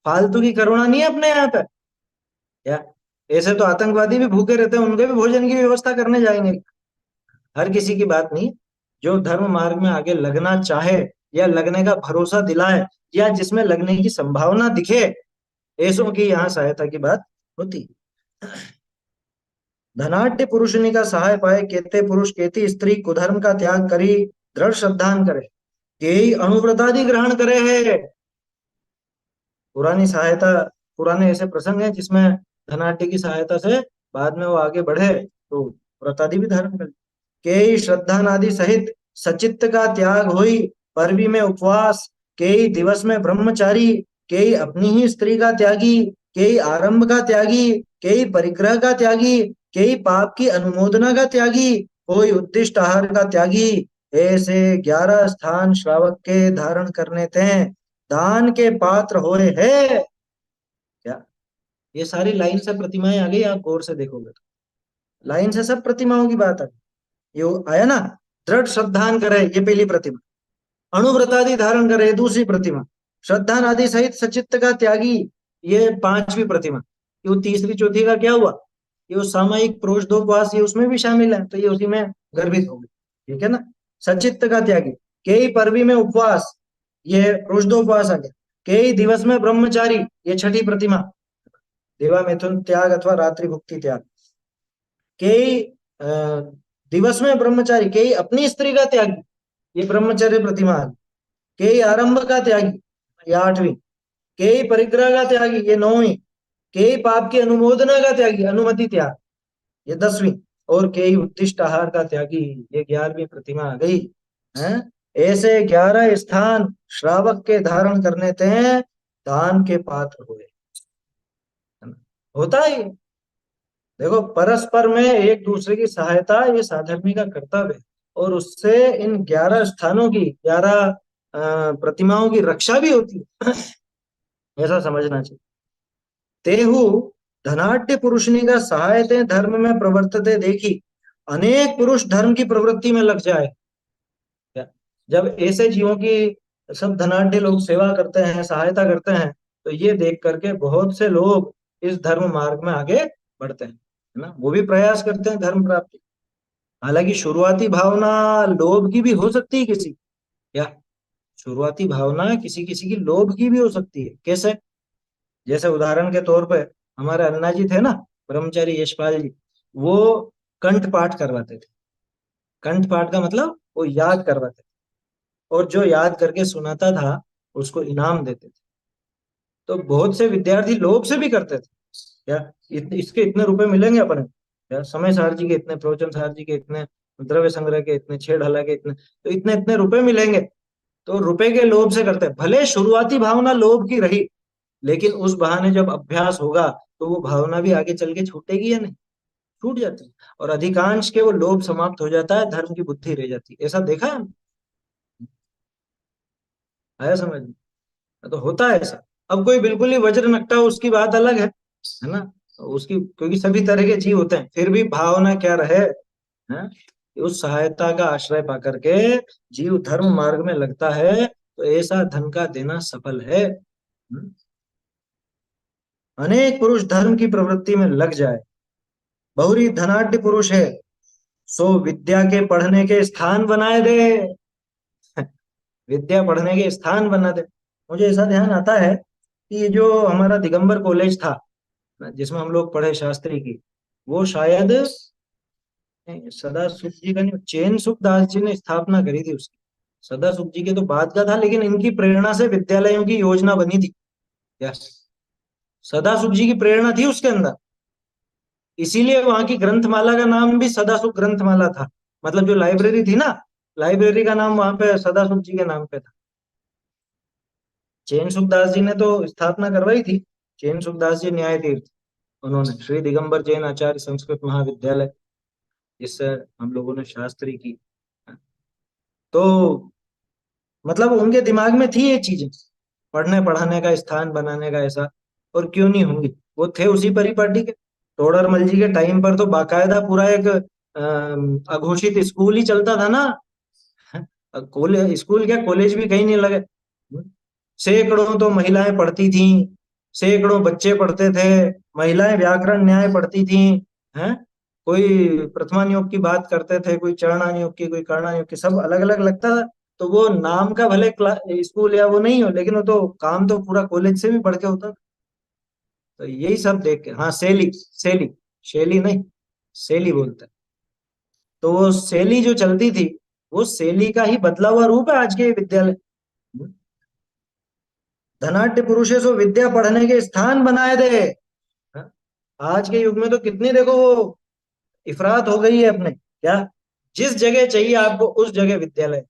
फालतू की करुणा नहीं है अपने यहाँ पे। या ऐसे तो आतंकवादी भी भूखे रहते हैं, उनके भी भोजन की व्यवस्था करने जाएंगे। हर किसी की बात नहीं। जो धर्म मार्ग में आगे लगना चाहे, या लगने का भरोसा दिलाए, या जिसमें लगने की संभावना दिखे, ऐसों की यहाँ सहायता की बात होती। धनाढ्य पुरुषनी का सहाय पाए, केते पुरुष केती स्त्री कुधर्म का त्याग करी, दृढ़ श्रद्धान करे, यही अनुव्रतादि ग्रहण करे है। पुरानी सहायता, पुराने ऐसे प्रसंग हैं जिसमें धनाढ्य की सहायता से बाद में वो आगे बढ़े तो व्रतादि भी धारण करे। के श्रद्धा नादि सहित सचित्त का त्याग होई, परवी में उपवास, के दिवस में ब्रह्मचारी, के अपनी ही स्त्री का त्यागी, के आरंभ का त्यागी, के परिग्रह का त्यागी, के पाप की अनुमोदना का त्यागी, कोई उद्दिष्ट आहार का त्यागी, ऐसे 11 स्थान श्रावक के धारण करने थे, दान के पात्र होए है। क्या ये सारी लाइन से प्रतिमाएं आ गई? आप गौर से देखोगे तो लाइन से सब प्रतिमाओं की बात आ गई। ये आया ना, दृढ़ श्रद्धान करे ये पहली प्रतिमा, अणुव्रतादि धारण करे ये दूसरी प्रतिमा, श्रद्धान आदि सहित सचित्त का त्यागी ये पांचवी प्रतिमा। ये वो तीसरी चौथी का क्या हुआ? ये वो सामायिक प्रोषदोपवास, ये उसमें भी शामिल है, तो ये उसी में गर्भित हो गई। ठीक है ना। सचित्त का त्यागी, कई पर्वी में उपवास, ये प्रोषदोपवास आ गया। कई दिवस में ब्रह्मचारी, ये छठी प्रतिमा, देवा मिथुन त्याग अथवा रात्रि भुक्ति त्याग। कई दिवस में ब्रह्मचारी, कई अपनी स्त्री का त्यागी, ये ब्रह्मचर्य प्रतिमा। के आरंभ का त्यागी, ये आठवीं। के परिग्रह का त्यागी, ये नौवीं। के पाप की अनुमोदना का त्यागी, अनुमति त्याग, ये 10वीं। और के उद्दिष्ट आहार का त्यागी, ये 11वीं प्रतिमा आ गई है। ऐसे 11 स्थान श्रावक के धारण करने थे, दान के पात्र हुए, है ना? होता है ये। देखो परस्पर में एक दूसरे की सहायता, ये साधर्मी का कर्तव्य है। और उससे इन 11 स्थानों की, 11 प्रतिमाओं की रक्षा भी होती है। ऐसा समझना चाहिए। तेहु धनाढ्य पुरुषनी का सहायते धर्म में प्रवर्तते देखी, अनेक पुरुष धर्म की प्रवृत्ति में लग जाए। जब ऐसे जीवों की सब धनाढ्य लोग सेवा करते हैं, सहायता करते हैं, तो ये देख करके बहुत से लोग इस धर्म मार्ग में आगे बढ़ते हैं, है ना, वो भी प्रयास करते हैं धर्म प्राप्ति। हालांकि शुरुआती भावना लोभ की भी हो सकती है किसी, या शुरुआती भावना किसी किसी की लोभ की भी हो सकती है। कैसे? जैसे उदाहरण के तौर पे हमारे अन्ना जी थे ना, ब्रह्मचारी यशपाल जी, वो कंठ पाठ करवाते थे। कंठ पाठ का मतलब वो याद करवाते थे, और जो याद करके सुनाता था उसको इनाम देते थे। तो बहुत से विद्यार्थी लोभ से भी करते थे, क्या इसके इतने रुपए मिलेंगे अपने, या समय सार जी के इतने, प्रवचन सार जी के इतने, द्रव्य संग्रह के इतने, छेड़हला के इतने, तो इतने इतने रुपए मिलेंगे। तो रुपए के लोभ से करते हैं। भले शुरुआती भावना लोभ की रही, लेकिन उस बहाने जब अभ्यास होगा तो वो भावना भी आगे चल के छूटेगी या नहीं? छूट जाती है। और अधिकांश के वो लोभ समाप्त हो जाता है, धर्म की बुद्धि रह जाती है। ऐसा देखा है हमने? आया समझ में? तो होता है ऐसा। अब कोई बिल्कुल ही वज्र नकटा हो, उसकी बात अलग है ना, उसकी, क्योंकि सभी तरह के जीव होते हैं, फिर भी भावना क्या रहे, है? उस सहायता का आश्रय पा करके जीव धर्म मार्ग में लगता है, तो ऐसा धन का देना सफल है। अनेक पुरुष धर्म की प्रवृत्ति में लग जाए, बहुरी धनाढ्य पुरुष है, सो विद्या के पढ़ने के स्थान बनाए दे। विद्या पढ़ने के स्थान बना दे। मुझे ऐसा ध्यान आता है कि ये जो हमारा दिगंबर कॉलेज था, जिसमें हम लोग पढ़े शास्त्री की, वो शायद सदा सुख जी का नहीं, चैन सुख दास जी ने स्थापना करी थी उसकी। सदा सुख जी के तो बाद का था, लेकिन इनकी प्रेरणा से विद्यालयों की योजना बनी थी। यस, सदा सुख जी की प्रेरणा थी उसके अंदर। इसीलिए वहां की ग्रंथमाला का नाम भी सदा सुख ग्रंथमाला था। मतलब जो लाइब्रेरी थी ना, लाइब्रेरी का नाम वहां पे सदा सुख जी के नाम पे था। चैन सुखदास जी ने तो स्थापना करवाई थी। चैन सुखदास जी न्याय तीर्थ, उन्होंने श्री दिगंबर जैन आचार्य संस्कृत महाविद्यालय, जिससे हम लोगों ने शास्त्री की। तो मतलब उनके दिमाग में थी ये चीजें, पढ़ने पढ़ाने का स्थान बनाने का ऐसा। और क्यों नहीं होंगी, वो थे उसी परिपाटी के। तोडरमल जी के टाइम पर तो बाकायदा पूरा एक अघोषित स्कूल ही चलता था ना। कॉलेज, स्कूल क्या, कॉलेज भी कहीं नहीं लगे। सैकड़ों तो महिलाएं पढ़ती थीं, सैकड़ों बच्चे पढ़ते थे। महिलाएं व्याकरण न्याय पढ़ती थीं। हैं, कोई प्रथमा नियोग की बात करते थे, कोई चरणा नियोग की, कोई कर्णा नियोग की, सब अलग अलग लगता था। तो वो नाम का भले स्कूल या वो नहीं हो, लेकिन वो तो काम तो पूरा कॉलेज से भी बढ़ के होता था। तो यही सब देख के, हाँ शैली, शैली, शैली नहीं, शैली बोलते हैं। तो वो शैली जो चलती थी, वो शैली का ही बदला हुआ रूप है आज के विद्यालय। धनाढ्य पुरुषे सो विद्या पढ़ने के स्थान बनाए दे। हाँ? आज के युग में तो कितनी देखो वो इफरात हो गई है अपने, क्या, जिस जगह चाहिए आपको उस जगह विद्यालय,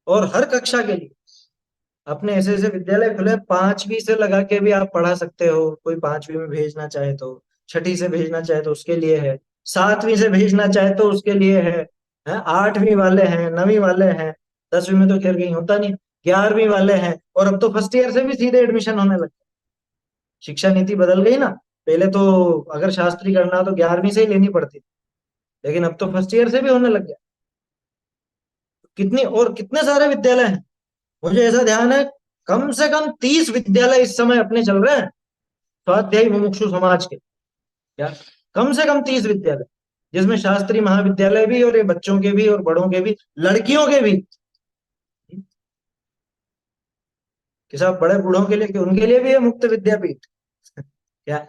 और हर कक्षा के लिए अपने ऐसे ऐसे विद्यालय खुले। 5वीं से लगा के भी आप पढ़ा सकते हो, कोई 5वीं में भेजना चाहे तो, छठी से भेजना चाहे तो उसके लिए है, 7वीं से भेजना चाहे तो उसके लिए है, 8वीं वाले हैं, 9वीं वाले हैं, 10वीं में तो खैर कहीं होता नहीं, 11वीं वाले हैं, और अब तो फर्स्ट ईयर से भी सीधे एडमिशन होने लगे। शिक्षा नीति बदल गई ना। पहले तो अगर शास्त्री करना तो 11वीं से ही लेनी पड़ती थी, लेकिन अब तो फर्स्ट ईयर से भी होने लग गया। कितनी और कितने सारे विद्यालय हैं। मुझे ऐसा ध्यान है, कम से कम 30 विद्यालय इस समय अपने चल रहे हैं, स्वाध्यायी मुमुक्षु समाज के। क्या, कम से कम 30 विद्यालय, जिसमें शास्त्री महाविद्यालय भी, और ये बच्चों के भी, और बड़ों के भी, लड़कियों के भी। कि साहब बड़े बूढ़ों के लिए, कि उनके लिए भी है मुक्त विद्यापीठ। क्या,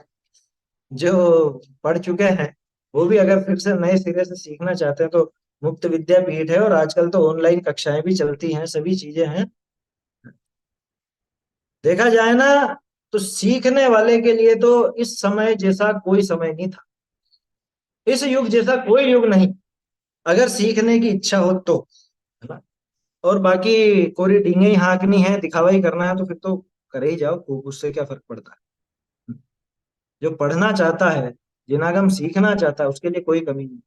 जो पढ़ चुके हैं वो भी अगर फिर से नए सिरे से सीखना चाहते हैं तो मुक्त विद्यापीठ है। और आजकल तो ऑनलाइन कक्षाएं भी चलती हैं, सभी चीजें हैं। देखा जाए ना, तो सीखने वाले के लिए तो इस समय जैसा कोई समय नहीं था, इस युग जैसा कोई युग नहीं, अगर सीखने की इच्छा हो तो, है ना। और बाकी कोरी डींगे ही हाँकनी है, दिखावा ही करना है, तो फिर तो करे ही जाओ खूब, उससे क्या फर्क पड़ता है। जो पढ़ना चाहता है, जिनागम सीखना चाहता है, उसके लिए कोई कमी नहीं।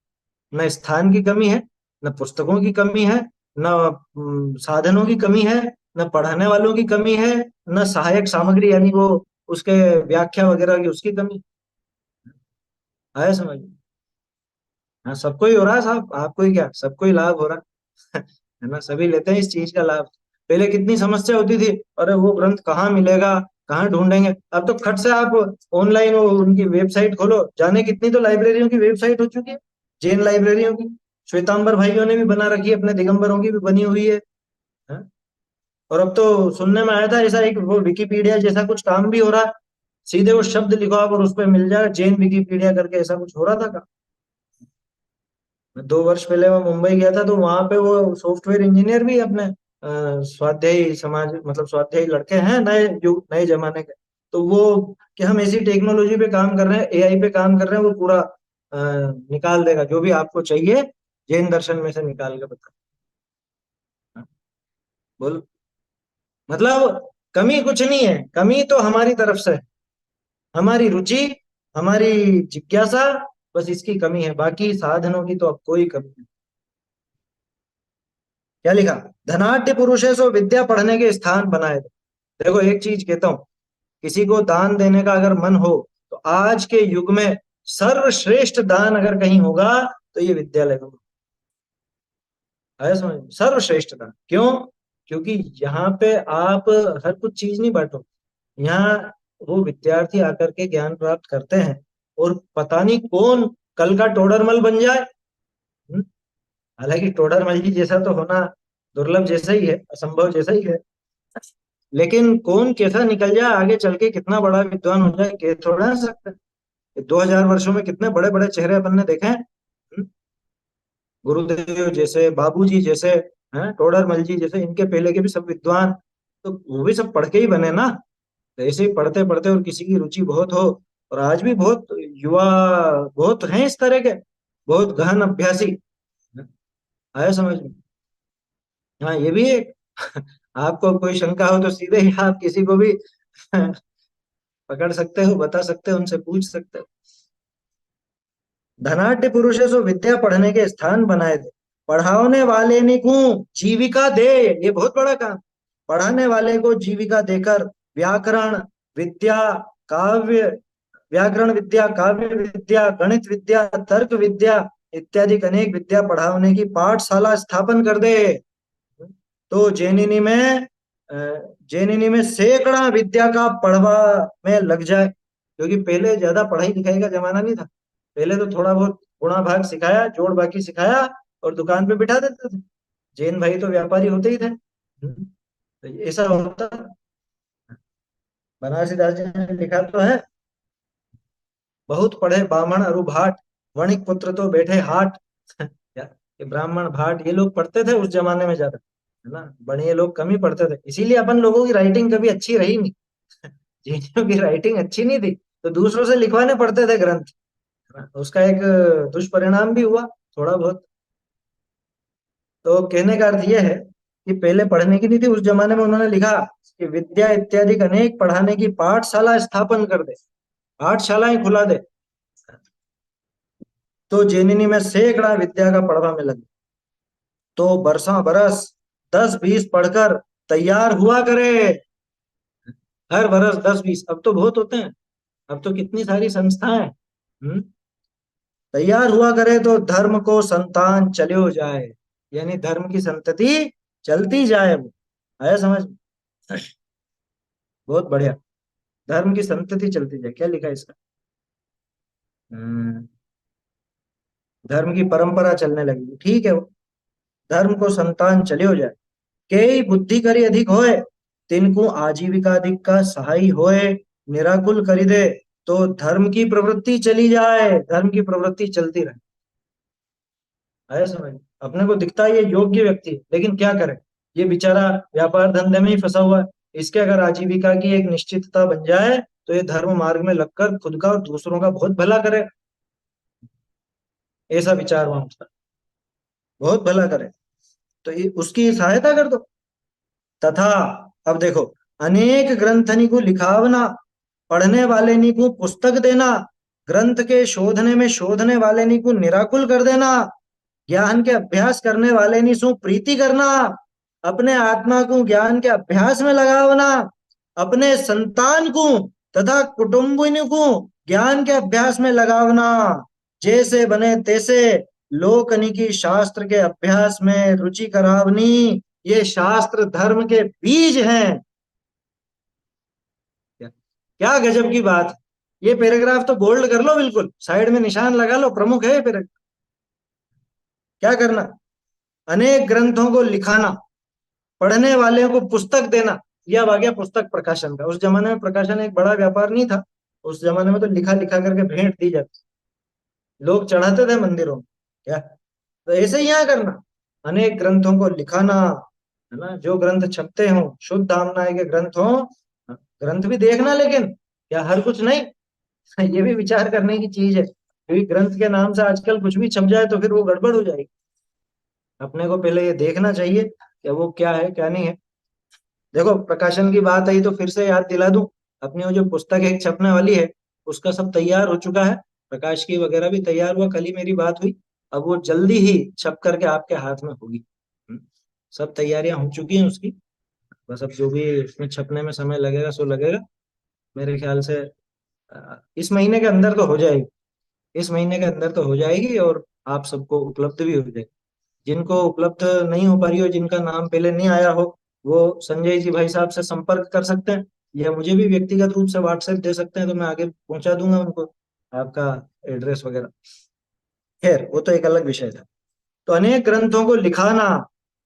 न स्थान की कमी है, न पुस्तकों की कमी है, न साधनों की कमी है, न पढ़ाने वालों की कमी है, न सहायक सामग्री यानी वो उसके व्याख्या वगैरह की उसकी कमी। आया समझ में? हाँ, सबको ही हो रहा है साहब, आपको ही क्या, सबको ही लाभ हो रहा है। है ना, सभी लेते हैं इस चीज का लाभ। पहले कितनी समस्या होती थी, अरे वो ग्रंथ कहाँ मिलेगा, कहाँ ढूंढेंगे। अब तो खट से आप ऑनलाइन वो उनकी वेबसाइट खोलो, जाने कितनी तो लाइब्रेरियों की वेबसाइट हो चुकी है, जैन लाइब्रेरियों की। श्वेतांबर भाइयों ने भी बना रखी है, अपने दिगंबरों की भी बनी हुई है? और अब तो सुनने में आया था ऐसा एक वो विकिपीडिया जैसा कुछ काम भी हो रहा है, सीधे वो शब्द लिखो आप और उस पर मिल जाएगा, जैन विकिपीडिया करके ऐसा कुछ हो रहा था। मैं 2 वर्ष पहले मैं मुंबई गया था, तो वहां पे वो सॉफ्टवेयर इंजीनियर भी अपने स्वाध्यायी समाज, मतलब स्वाध्यायी लड़के हैं, नए युग नए जमाने के। तो वो कि हम ऐसी टेक्नोलॉजी पे काम कर रहे हैं, एआई पे काम कर रहे हैं, वो पूरा निकाल देगा जो भी आपको चाहिए, जैन दर्शन में से निकाल के बता। हाँ, बोलो। मतलब कमी कुछ नहीं है, कमी तो हमारी तरफ से है, हमारी रुचि, हमारी जिज्ञासा, बस इसकी कमी है, बाकी साधनों की तो अब कोई कमी नहीं। क्या लिखा, धनाढ्य पुरुषे सो विद्या पढ़ने के स्थान बनाए दे। देखो एक चीज कहता हूँ, किसी को दान देने का अगर मन हो, तो आज के युग में सर्वश्रेष्ठ दान अगर कहीं होगा तो ये विद्यालय का है, समझ में? सर्वश्रेष्ठता क्यों? क्योंकि यहाँ पे आप हर कुछ चीज नहीं बांटो। यहाँ वो विद्यार्थी आकर के ज्ञान प्राप्त करते हैं, और पता नहीं कौन कल का टोडरमल बन जाए। हम्म? हालांकि टोडरमल जी जैसा तो होना दुर्लभ जैसा ही है, असंभव जैसा ही है। लेकिन कौन कैसा निकल जाए आगे चल के, कितना बड़ा विद्वान हो जाए, कह थोड़ा ना सकते। 2000 वर्षों में कितने बड़े बड़े चेहरे अपन ने देखे हैं। गुरुदेव जैसे, बाबूजी जैसे, हैं, टोडरमल जी जैसे, इनके पहले के भी सब विद्वान, तो वो भी सब पढ़ के ही बने ना। तो ऐसे ही पढ़ते पढ़ते, और किसी की रुचि बहुत हो, और आज भी बहुत युवा बहुत हैं इस तरह के, बहुत गहन अभ्यासी। आया समझ में? हाँ, ये भी है। आपको कोई शंका हो तो सीधे ही आप किसी को भी पकड़ सकते हो, बता सकते हो, उनसे पूछ सकते हो। धनाढ्य पुरुषे सो विद्या पढ़ने के स्थान बनाए थे, पढ़ाने वाले ने को जीविका दे। ये बहुत बड़ा काम। पढ़ाने वाले को जीविका देकर व्याकरण विद्या, काव्य व्याकरण विद्या, काव्य विद्या, गणित विद्या, तर्क विद्या इत्यादि अनेक विद्या पढ़ाने की पाठशाला स्थापन कर दे। तो जेनिनी में सैकड़ा विद्या का पढ़वा में लग जाए, क्योंकि पहले ज्यादा पढ़ाई लिखाई का जमाना नहीं था। पहले तो थोड़ा बहुत गुणा भाग सिखाया, जोड़ बाकी सिखाया, और दुकान पे बिठा देते थे। जैन भाई तो व्यापारी होते ही थे। तो ऐसा होता। बनारसी दास जी ने लिखा तो है, बहुत पढ़े ब्राह्मण अरु भाट, वणिक पुत्र तो बैठे हाट। ये ब्राह्मण भाट ये लोग पढ़ते थे उस जमाने में ज्यादा, है ना। बढ़िया लोग कम ही पढ़ते थे, इसीलिए अपन लोगों की राइटिंग कभी अच्छी रही नहीं। जिनकी की राइटिंग अच्छी नहीं थी, तो दूसरों से लिखवाने पड़ते थे ग्रंथ, है ना? उसका एक दुष्परिणाम भी हुआ थोड़ा बहुत। तो कहने का अर्थ यह है कि पहले पढ़ने की नहीं थी, उस जमाने में उन्होंने लिखा कि विद्या इत्यादि अनेक पढ़ाने की पाठशाला स्थापन कर दे, पाठशालाएं खुला दे। तो जेनिनी में सैकड़ा विद्या का पढ़वा में लगे, तो बरसा बरस 10-20 पढ़कर तैयार हुआ करे। हर बरस 10-20, अब तो बहुत होते हैं। अब तो कितनी सारी संस्थाएं। तैयार हुआ करे तो धर्म को संतान चलो जाए, यानी धर्म की संतति चलती जाए। वो आया समझ में? बहुत बढ़िया। धर्म की संतति चलती जाए, क्या लिखा है इसका? हम्म, धर्म की परंपरा चलने लगी, ठीक है वो। धर्म को संतान चलियो जाए, के बुद्धि करी अधिक होए, तिनको आजीविका अधिक का सहाय होए, निराकुल करी दे, तो धर्म की प्रवृत्ति चली जाए, धर्म की प्रवृत्ति चलती रहे। आया समझ? अपने को दिखता है ये योग्य व्यक्ति है, लेकिन क्या करे, ये बेचारा व्यापार धंधे में ही फंसा हुआ है। इसके अगर आजीविका की एक निश्चितता बन जाए, तो ये धर्म मार्ग में लगकर खुद का और दूसरों का बहुत भला करे। ऐसा विचार वहां उसका, बहुत भला करे, तो ये उसकी सहायता कर दो। तथा अब देखो, अनेक ग्रंथनि को लिखावना, पढ़ने वाले नी को पुस्तक देना, ग्रंथ के शोधने में शोधने वाले नी को निराकुल कर देना, ज्ञान के अभ्यास करने वाले नी सु प्रीति करना, अपने आत्मा को ज्ञान के अभ्यास में लगावना, अपने संतान को तथा कुटुंबिनी को ज्ञान के अभ्यास में लगावना, जैसे बने तैसे लोकनि की शास्त्र के अभ्यास में रुचि करावनी। ये शास्त्र धर्म के बीज हैं। क्या क्या गजब की बात है। ये पैराग्राफ तो बोल्ड कर लो, बिल्कुल साइड में निशान लगा लो, प्रमुख है ये पैराग्राफ। क्या करना? अनेक ग्रंथों को लिखाना, पढ़ने वाले को पुस्तक देना। यह अब आ गया पुस्तक प्रकाशन का। उस जमाने में प्रकाशन एक बड़ा व्यापार नहीं था। उस जमाने में तो लिखा लिखा करके भेंट दी जाती, लोग चढ़ाते थे मंदिरों में। क्या? तो ऐसे ही यहाँ करना, अनेक ग्रंथों को लिखाना, है ना। जो ग्रंथ छपते हो शुद्ध आमनाय के ग्रंथ हो, ग्रंथ भी देखना, लेकिन क्या हर कुछ नहीं। ये भी विचार करने की चीज है, क्योंकि ग्रंथ के नाम से आजकल कुछ भी छप जाए तो फिर वो गड़बड़ हो जाएगी। अपने को पहले ये देखना चाहिए कि वो क्या है क्या नहीं है। देखो, प्रकाशन की बात आई तो फिर से याद दिला दूं, अपनी वो जो पुस्तक एक छपने वाली है, उसका सब तैयार हो चुका है। प्रकाश की वगैरह भी तैयार हुआ, कल ही मेरी बात हुई। अब वो जल्दी ही छप करके आपके हाथ में होगी। सब तैयारियां हो चुकी हैं उसकी। बस अब जो भी उसमें छपने में समय लगेगा सो लगेगा। मेरे ख्याल से इस महीने के अंदर तो हो जाएगी, इस महीने के अंदर तो हो जाएगी। और आप सबको उपलब्ध भी हो जाएगी। जिनको उपलब्ध नहीं हो पा रही हो, जिनका नाम पहले नहीं आया हो, वो संजय जी भाई साहब से संपर्क कर सकते हैं, या मुझे भी व्यक्तिगत रूप से व्हाट्सएप दे सकते हैं, तो मैं आगे पहुंचा दूंगा उनको आपका एड्रेस वगैरह। खैर वो तो एक अलग विषय था। तो अनेक ग्रंथों को लिखाना,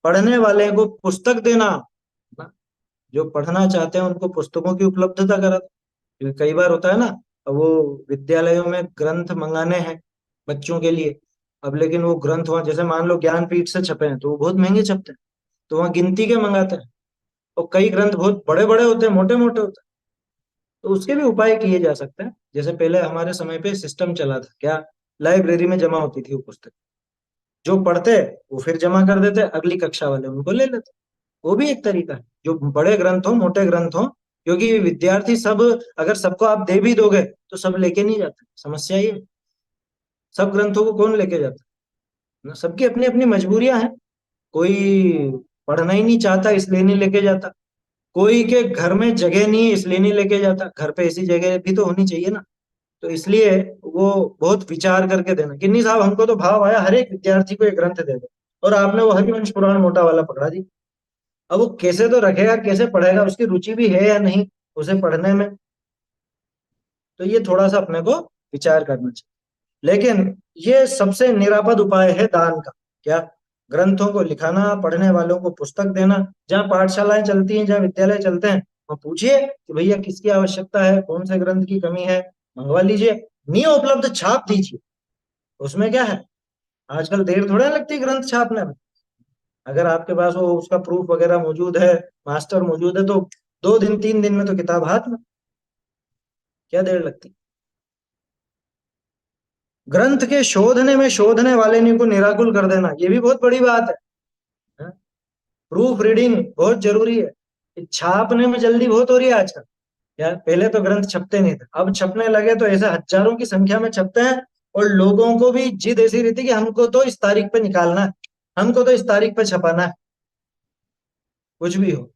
पढ़ने वाले को पुस्तक देना, ना, जो पढ़ना चाहते हैं उनको पुस्तकों की उपलब्धता करा। क्योंकि कई बार होता है ना, अब वो विद्यालयों में ग्रंथ मंगाने हैं बच्चों के लिए। अब लेकिन वो ग्रंथ वहाँ, जैसे मान लो ज्ञानपीठ से छपे हैं, तो वो बहुत महंगे छपते हैं, तो वहाँ गिनती के मंगाते हैं। और कई ग्रंथ बहुत बड़े बड़े होते हैं, मोटे मोटे होते हैं। तो उसके भी उपाय किए जा सकते हैं। जैसे पहले हमारे समय पे सिस्टम चला था क्या, लाइब्रेरी में जमा होती थी वो पुस्तक, जो पढ़ते वो फिर जमा कर देते, अगली कक्षा वाले उनको ले लेते। वो भी एक तरीका है, जो बड़े ग्रंथ हो, मोटे ग्रंथ हो। क्योंकि विद्यार्थी सब, अगर सबको आप दे भी दोगे तो सब लेके नहीं जाते, समस्या ये है। सब ग्रंथों को कौन लेके जाता है ना, सबकी अपनी अपनी मजबूरियां हैं। कोई पढ़ना ही नहीं चाहता इसलिए नहीं लेके जाता, कोई के घर में जगह नहीं है इसलिए नहीं लेके जाता, घर पे ऐसी जगह भी तो होनी चाहिए ना। तो इसलिए वो बहुत विचार करके देना कि नहीं साहब, हमको तो भाव आया हर एक विद्यार्थी को एक ग्रंथ दे दो, और आपने वो हरिवंश पुराण मोटा वाला पकड़ा दी। अब वो कैसे तो रखेगा, कैसे पढ़ेगा, उसकी रुचि भी है या नहीं उसे पढ़ने में। तो ये थोड़ा सा अपने को विचार करना चाहिए। लेकिन ये सबसे निरापद उपाय है दान का। क्या, ग्रंथों को लिखाना, पढ़ने वालों को पुस्तक देना। जहाँ पाठशालाएं चलती हैं, जहाँ विद्यालय चलते हैं, वहाँ पूछिए कि भैया किसकी आवश्यकता है, कौन से ग्रंथ की कमी है, मंगवा लीजिए। नहीं उपलब्ध, छाप दीजिए। उसमें क्या है, आजकल देर थोड़ा लगती है ग्रंथ छापने में। अगर आपके पास वो उसका प्रूफ वगैरह मौजूद है, मास्टर मौजूद है, तो 2 दिन 3 दिन में तो किताब हाथ में। क्या देर लगती। ग्रंथ के शोधने में शोधने वाले को निराकुल कर देना, ये भी बहुत बड़ी बात है। प्रूफ रीडिंग बहुत जरूरी है। छापने में जल्दी बहुत हो रही है आजकल। यार पहले तो ग्रंथ छपते नहीं थे, अब छपने लगे तो ऐसे हजारों की संख्या में छपते हैं। और लोगों को भी जिद ऐसी रहती है कि हमको तो इस तारीख पे निकालना है, हमको तो इस तारीख पे छपाना है, कुछ भी हो।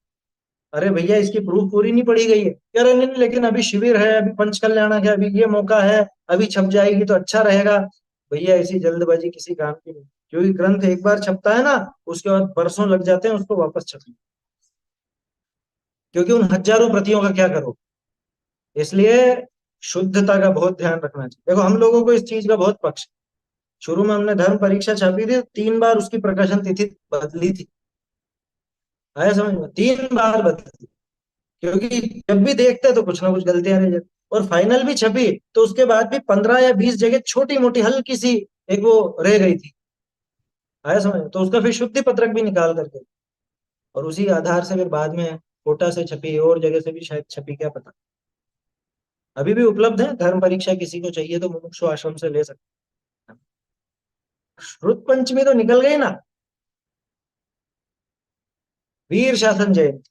अरे भैया इसकी प्रूफ पूरी नहीं पड़ी गई है। यार नहीं नहीं, लेकिन अभी शिविर है, अभी पंच कल्याणक है, अभी ये मौका है, अभी छप जाएगी तो अच्छा रहेगा। भैया ऐसी जल्दबाजी किसी काम की नहीं। क्योंकि ग्रंथ एक बार छपता है ना, उसके बाद बरसों लग जाते हैं उसको वापस छपने। क्योंकि उन हजारों प्रतियों का क्या करो। इसलिए शुद्धता का बहुत ध्यान रखना चाहिए। देखो हम लोगों को इस चीज का बहुत पक्ष है। शुरू में हमने धर्म परीक्षा छापी थी, 3 बार उसकी प्रकाशन तिथि बदली थी। आया समझ में, 3 बार बदली। क्योंकि जब भी देखते तो कुछ ना कुछ गलतियां रह जाती। और फाइनल भी छपी तो उसके बाद भी 15 या 20 जगह छोटी मोटी हल्की सी एक वो रह गई थी। आया समझ में? तो उसका फिर शुद्धि पत्रक भी निकाल करके, और उसी आधार से फिर बाद में कोटा से छपी, और जगह से भी शायद छपी, क्या पता। अभी भी उपलब्ध है धर्म परीक्षा, किसी को चाहिए तो मुमुक्षु आश्रम से ले सकते हैं। श्रुत पंचमी तो निकल गई ना। वीर शासन जयंती,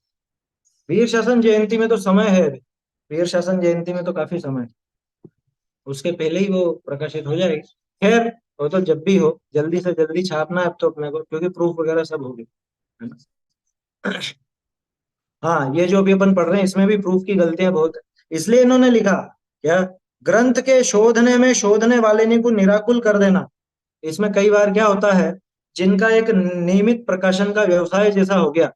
वीर शासन जयंती में तो समय है अभी। वीर शासन जयंती में तो काफी समय है, उसके पहले ही वो प्रकाशित हो जाएगी। खैर वो तो जब भी हो, जल्दी से जल्दी छापना है अब तो अपने को, क्योंकि प्रूफ वगैरह सब हो गए, है ना। हाँ, ये जो अभी अपन पढ़ रहे हैं इसमें भी प्रूफ की गलतियां बहुत है। इसलिए इन्होंने लिखा क्या, ग्रंथ के शोधने में शोधने वाले को निराकुल कर देना। इसमें कई बार क्या होता है, जिनका एक नियमित प्रकाशन का व्यवसाय जैसा हो गया,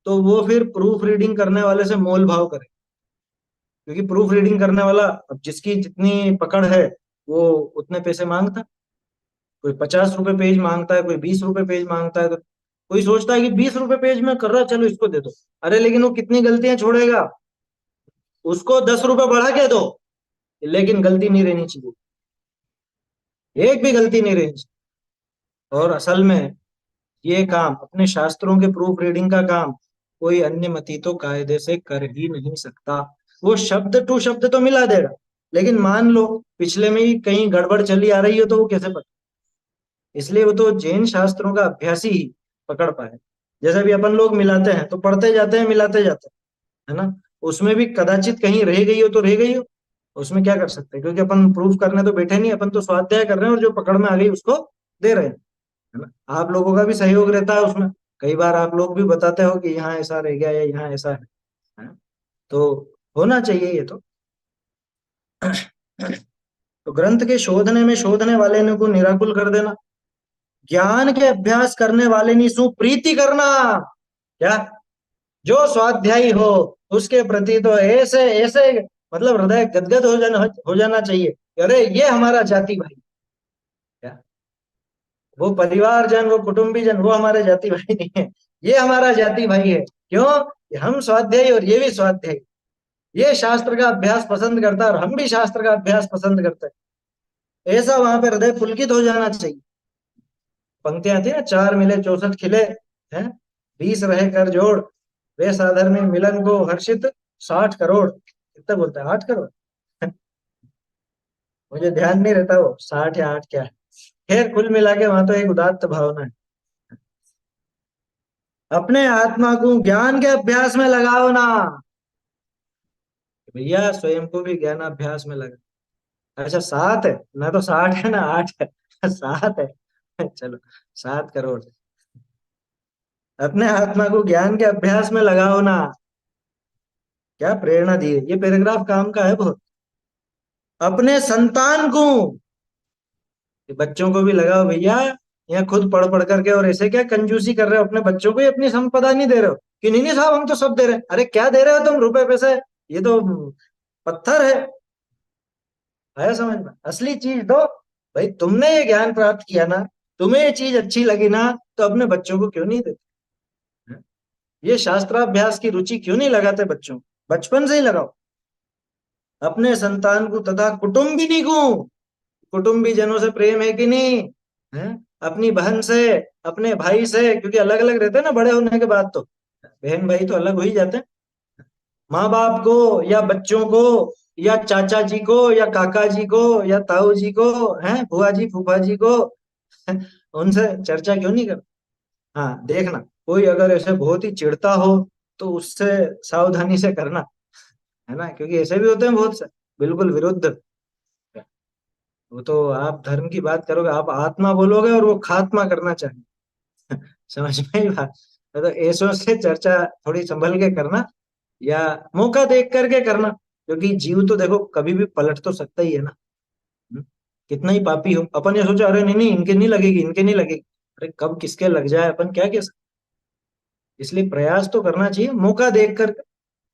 तो वो फिर प्रूफ रीडिंग करने वाले से मोल भाव करे। क्योंकि प्रूफ रीडिंग करने वाला, अब जिसकी जितनी पकड़ है वो उतने पैसे मांगता। कोई 50 रुपए पेज मांगता है, कोई 20 रुपए पेज मांगता है। तो कोई सोचता है कि 20 रुपए पेज में कर रहा, चलो इसको दे दो। अरे लेकिन वो कितनी गलतियां छोड़ेगा, उसको 10 रुपए बढ़ा के दो, लेकिन गलती नहीं रहनी चाहिए, एक भी गलती नहीं रहनी चाहिए। और असल में ये काम, अपने शास्त्रों के प्रूफ रीडिंग का काम, कोई अन्य मती तो कायदे से कर ही नहीं सकता। वो शब्द टू शब्द तो मिला देगा, लेकिन मान लो पिछले में ही कहीं गड़बड़ चली आ रही हो तो वो कैसे पता। इसलिए वो तो जैन शास्त्रों का अभ्यासी ही पकड़ पाए। जैसे भी अपन लोग मिलाते हैं तो पढ़ते जाते हैं, मिलाते जाते हैं, है ना। उसमें भी कदाचित कहीं रह गई हो तो रह गई हो, उसमें क्या कर सकते हैं, क्योंकि अपन प्रूफ करने तो बैठे नहीं, अपन तो स्वाध्याय कर रहे हैं और जो पकड़ में आ गई उसको दे रहे हैं, है ना। आप लोगों का भी सहयोग रहता है उसमें। कई बार आप लोग भी बताते हो कि यहाँ ऐसा रह गया या यहाँ ऐसा है ना? तो होना चाहिए ये तो। तो ग्रंथ के शोधने में शोधने वाले को निराकुल कर देना। ज्ञान के अभ्यास करने वाले नी सु प्रीति करना। क्या? जो स्वाध्यायी हो उसके प्रति तो ऐसे ऐसे मतलब हृदय गदगद हो जाना चाहिए। अरे ये हमारा जाति भाई। क्या? वो परिवारजन, वो कुटुंबीजन, वो हमारे जाति भाई नहीं है। ये हमारा जाति भाई है। क्यों? कि हम स्वाध्यायी और ये भी स्वाध्यायी। ये शास्त्र का अभ्यास पसंद करता है और हम भी शास्त्र का अभ्यास पसंद करते हैं। ऐसा वहां पे हृदय पुलकित हो जाना चाहिए। पंक्तियां थी ना, चार मिले 64 खिले, हैं 20 रहे कर जोड़, वे साधर्मी मिलन को हर्षित 60 करोड़। कितना बोलता है? 8 करोड़। मुझे ध्यान नहीं रहता वो 60 या 8 क्या है। खैर कुल मिला के वहां तो एक उदात्त भावना है। अपने आत्मा को ज्ञान के अभ्यास में लगाओ ना। भैया स्वयं को भी ज्ञान अभ्यास में लगा। अच्छा 7 है ना, तो 60 है ना, 8 है। 7 है चलो, 7 करोड़। अपने आत्मा को ज्ञान के अभ्यास में लगाओ ना। क्या प्रेरणा दी है, ये पैराग्राफ काम का है बहुत। अपने संतान को, ये बच्चों को भी लगाओ भैया। यहाँ खुद पढ़ पढ़ करके और ऐसे क्या कंजूसी कर रहे हो, अपने बच्चों को ही अपनी संपदा नहीं दे रहे हो कि नहीं नहीं साहब हम तो सब दे रहे हैं। अरे क्या दे रहे हो तुम, रुपए पैसे? ये तो पत्थर है। आया समझ में? असली चीज दो। भाई तुमने ये ज्ञान प्राप्त किया ना, तुम्हें ये चीज अच्छी लगी ना, तो अपने बच्चों को क्यों नहीं देते? हैं? ये शास्त्राभ्यास की रुचि क्यों नहीं लगाते बच्चों को? बचपन से ही लगाओ। अपने संतान को तथा कुटुंबिनी को, कुटुंबी जनों से प्रेम है कि नहीं? है? अपनी बहन से, अपने भाई से, क्योंकि अलग अलग रहते हैं ना बड़े होने के बाद तो, बहन भाई तो अलग हो ही जाते हैं। माँ बाप को या बच्चों को या चाचा जी को या काका जी को या ताऊ जी को, हैं बुआ जी फूफा जी को, उनसे चर्चा क्यों नहीं कर? हाँ देखना, कोई अगर ऐसे बहुत ही चिढ़ता हो तो उससे सावधानी से करना, है ना, क्योंकि ऐसे भी होते हैं बहुत से बिल्कुल विरुद्ध। वो तो आप धर्म की बात करोगे, आप आत्मा बोलोगे और वो खात्मा करना चाहिए। समझ में ही बात? तो ऐसों से चर्चा थोड़ी संभल के करना, या मौका देख करके करना, क्योंकि जीव तो देखो कभी भी पलट तो सकता ही है ना। हम्म? कितना ही पापी हो, अपन ये सोचा अरे नहीं नहीं इनके नहीं लगेगी, इनके नहीं लगेगी। अरे कब किसके लग जाए अपन क्या कह सकते। इसलिए प्रयास तो करना चाहिए मौका देख कर,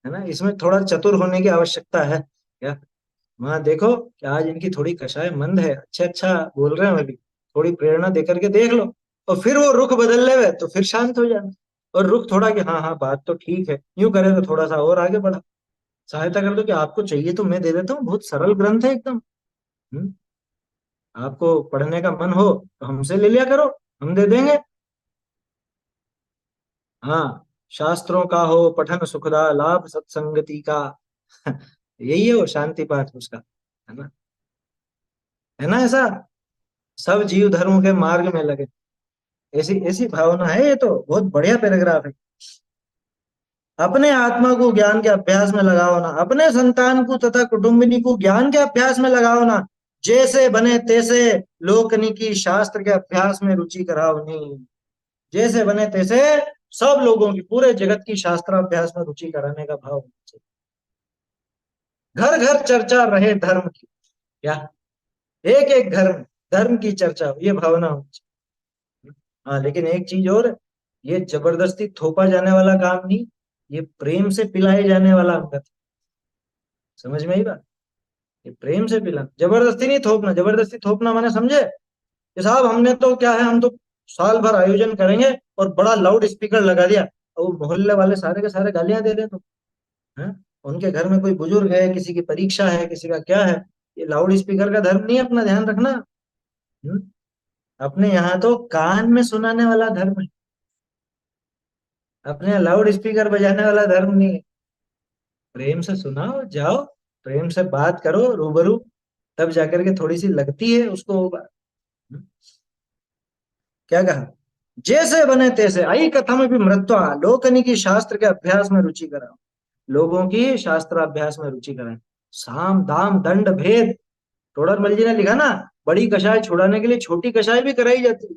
है ना। इसमें थोड़ा चतुर होने की आवश्यकता है। क्या? वहां देखो कि आज इनकी थोड़ी कषाय मंद है, अच्छा अच्छा बोल रहे हैं अभी, थोड़ी प्रेरणा दे करके देख लो। और फिर वो रुख बदल ले वे तो फिर शांत हो जाना। और रुख थोड़ा कि हाँ हाँ बात तो ठीक है, यूं करे तो थोड़ा सा और आगे बढ़ा, सहायता कर दो कि आपको चाहिए तो मैं दे देता हूँ, बहुत सरल ग्रंथ है एकदम। हम्म? आपको पढ़ने का मन हो तो हमसे ले लिया करो, हम दे देंगे। हाँ, शास्त्रों का हो पठन सुखदा, लाभ सत्संगति का। यही है वो शांति पाठ उसका, है ना। है ना ऐसा, सब जीव धर्म के मार्ग में लगे, ऐसी ऐसी भावना है। ये तो बहुत बढ़िया पैराग्राफ है। अपने आत्मा को ज्ञान के अभ्यास में लगाओ ना, अपने संतान को तथा कुटुंबिनी को ज्ञान के अभ्यास में लगाओ ना, जैसे बने तैसे लोकनी की शास्त्र के अभ्यास में रुचि कराओ नहीं। जैसे बने तैसे सब लोगों की, पूरे जगत की शास्त्राभ्यास में रुचि कराने का भाव होना चाहिए। घर घर चर्चा रहे धर्म की। क्या? एक एक घर में धर्म की चर्चा हो, ये भावना होनी चाहिए। हाँ लेकिन एक चीज और है, ये जबरदस्ती थोपा जाने वाला काम नहीं, ये प्रेम से पिलाए जाने वाला अंगत है। समझ में आई बात? ये प्रेम से पिलाना, जबरदस्ती नहीं थोपना। जबरदस्ती थोपना माने समझे कि साहब हमने तो क्या है, हम तो साल भर आयोजन करेंगे और बड़ा लाउड स्पीकर लगा दिया, और वो मोहल्ले वाले सारे के सारे गालियां दे रहे हैं तो, हैं? उनके घर में कोई बुजुर्ग है, किसी की परीक्षा है, किसी का क्या है, ये लाउड स्पीकर का धर्म नहीं है, अपना ध्यान रखना। हम्म? अपने यहाँ तो कान में सुनाने वाला धर्म है, अपने यहाँ लाउड स्पीकर बजाने वाला धर्म नहीं है। प्रेम से सुनाओ जाओ, प्रेम से बात करो रूबरू, तब जाकर के थोड़ी सी लगती है उसको वो बात। हम्म? क्या कहा? जैसे बने तैसे आई कथम भी मृत्वा लोकनी की शास्त्र के अभ्यास में रुचि कराओ। लोगों की शास्त्राभ्यास में रुचि कराएं। साम दाम दंड भेद, टोडरमल जी ने लिखा ना, बड़ी कषाय छुड़ाने के लिए छोटी कषाय भी कराई जाती है।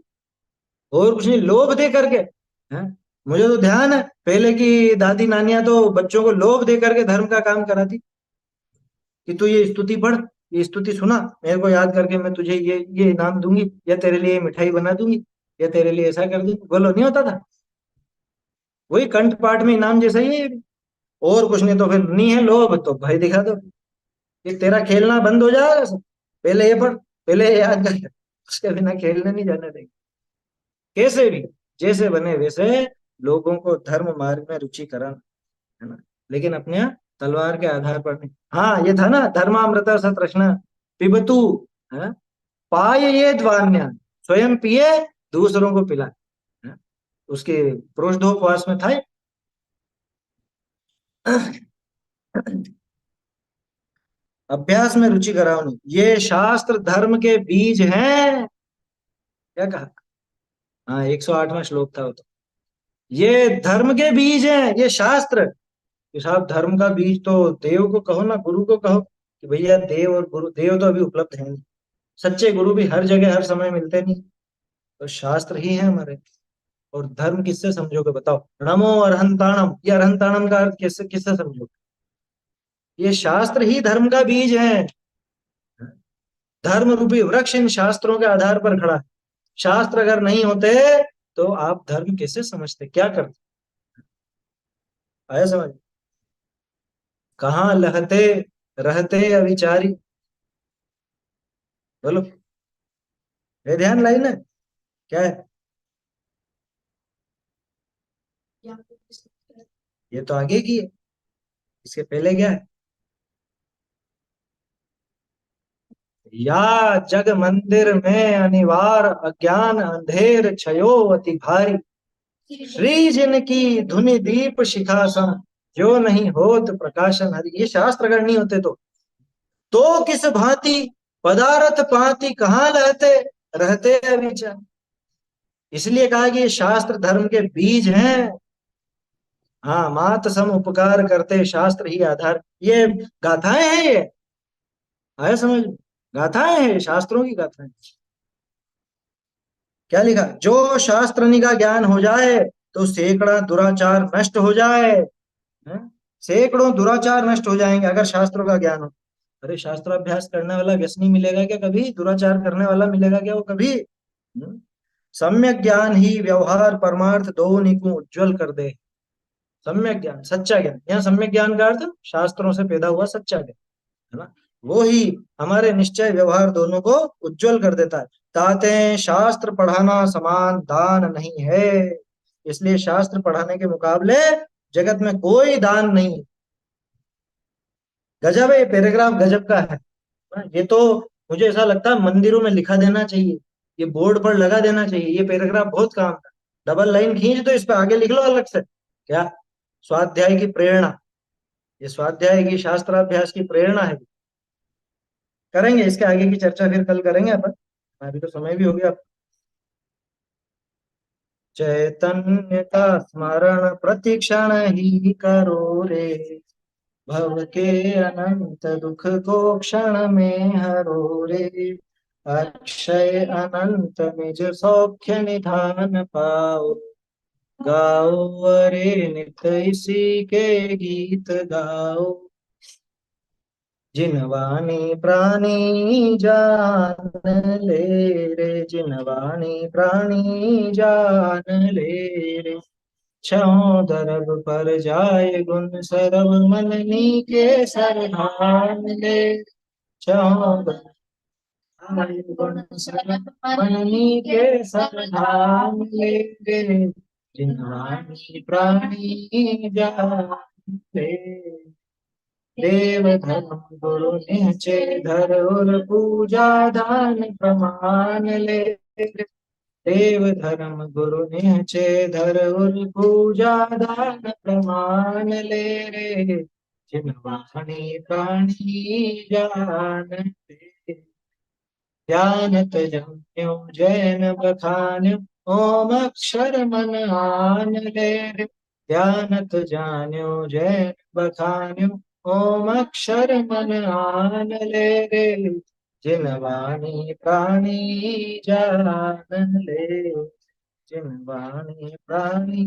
और कुछ नहीं, लोभ दे करके। हैं? मुझे तो ध्यान है पहले की दादी नानियां तो बच्चों को लोभ दे करके धर्म का काम कराती, कि तू ये स्तुति पढ़, ये स्तुति सुना, मेरे को याद करके मैं तुझे ये इनाम दूंगी या तेरे लिए मिठाई बना दूंगी। ये तेरे लिए ऐसा कर दी, बोलो नहीं होता था? वही कंठ पाठ में इनाम जैसा ही है ये भी। और कुछ नहीं तो फिर नहीं है लोभ तो भाई दिखा दो, ये तेरा खेलना बंद हो जाएगा सब। पहले ये पढ़, पहले ये याद कर, उसके बिना खेलने नहीं जाने देंगे। कैसे भी, जैसे बने वैसे लोगों को धर्म मार्ग में रुचि कराना, है ना, लेकिन अपने यहाँ तलवार के आधार पर नहीं। हाँ ये था ना, धर्मामृत सतृष्णा पिबतु, है, पाय ये ध्वान्य, स्वयं पिए दूसरों को पिलाए, है? उसके प्रोष्ठोपवास में था ये। अभ्यास में रुचि कराओ नहीं, ये शास्त्र धर्म के बीज हैं। क्या कहा? हाँ 108वां श्लोक था वो तो। ये धर्म के बीज हैं ये शास्त्र। कि साहब धर्म का बीज तो देव को कहो ना, गुरु को कहो कि भैया देव और गुरु, देव तो अभी उपलब्ध है नहीं, सच्चे गुरु भी हर जगह हर समय मिलते नहीं, तो शास्त्र ही है हमारे। और धर्म किससे समझोगे बताओ? नमो अरहंताणम, ये अरहंताणम का अर्थ किससे किससे समझोगे? ये शास्त्र ही धर्म का बीज है। धर्म रूपी वृक्ष इन शास्त्रों के आधार पर खड़ा है। शास्त्र अगर नहीं होते तो आप धर्म कैसे समझते, क्या करते? आया समझ? कहाँ लहते रहते अविचारी, बोलो, ये ध्यान लाई ना, क्या है? ये तो आगे की है, इसके पहले क्या है? या जग मंदिर में अनिवार अज्ञान अंधेर छयो अति भारी, श्री जिन की धुनि दीप शिखा सम, जो नहीं होत प्रकाशन हरि। ये शास्त्र अगर नहीं होते तो किस भांति पदार्थ पाती कहाँ रहते रहते अविचार। इसलिए कहा कि ये शास्त्र धर्म के बीज हैं। हाँ मात सम उपकार करते शास्त्र ही आधार, ये गाथाएं हैं ये, आया समझ? गाथाएं हैं, शास्त्रों की गाथाएं। क्या लिखा? जो शास्त्रनी का ज्ञान हो जाए तो सैकड़ा दुराचार नष्ट हो जाए, हैं? सैकड़ों दुराचार नष्ट हो जाएंगे अगर शास्त्रों का ज्ञान हो। अरे शास्त्राभ्यास करने वाला व्यसनी मिलेगा क्या कभी? दुराचार करने वाला मिलेगा क्या वो कभी? सम्यक ज्ञान ही व्यवहार परमार्थ दोनों को उज्जवल कर दे। सम्यक ज्ञान, सच्चा ज्ञान, यहाँ सम्यक ज्ञान का अर्थ शास्त्रों से पैदा हुआ सच्चा ज्ञान, है ना, वो ही हमारे निश्चय व्यवहार दोनों को उज्जवल कर देता है। ताते शास्त्र पढ़ाना समान दान नहीं है, इसलिए शास्त्र पढ़ाने के मुकाबले जगत में कोई दान नहीं है। गजब है ये पैराग्राफ, गजब का है ना? ये तो मुझे ऐसा लगता है मंदिरों में लिखा देना चाहिए, ये बोर्ड पर लगा देना चाहिए, ये पैराग्राफ बहुत काम का। डबल लाइन खींच दो, इस पे आगे लिख लो अलग से, क्या? स्वाध्याय की प्रेरणा, ये स्वाध्याय की शास्त्राभ्यास की प्रेरणा है। करेंगे इसके आगे की चर्चा फिर कल करेंगे अपन, अभी तो समय भी हो गया। चैतन्य का स्मरण प्रतिक्षण ही करो रे, भव के अनंत दुख को क्षण में हरो रे, अक्षय अनंत निज सौख्य निधान पाओ, गाओ अरे नित इसी के गीत गाओ, जिनवाणी प्राणी जान ले रे, जिनवाणी प्राणी जान ले रे, छो दरब पर जाए गुण सरब मननी के सरधान ले, छो दरब जाए गुण सरब मननी के सरधान ले रे, जिनवाणी प्राणी जान ले, देव धर्म गुरु निश्चय धर और पूजा दान प्रमाण ले, देव धर्म गुरु निश्चय धर और पूजा दान प्रमाण ले रे, जिनवाणी प्राणी जान ले, ज्ञानत जम्यो जैन बखान्यो, ओम अक्षर मन आन ले रे, ध्यानत जान्यो जैन बखान्यो, ओम अक्षर मन आन ले रे, जिन वाणी प्राणी जान ले, जिन वाणी प्राणी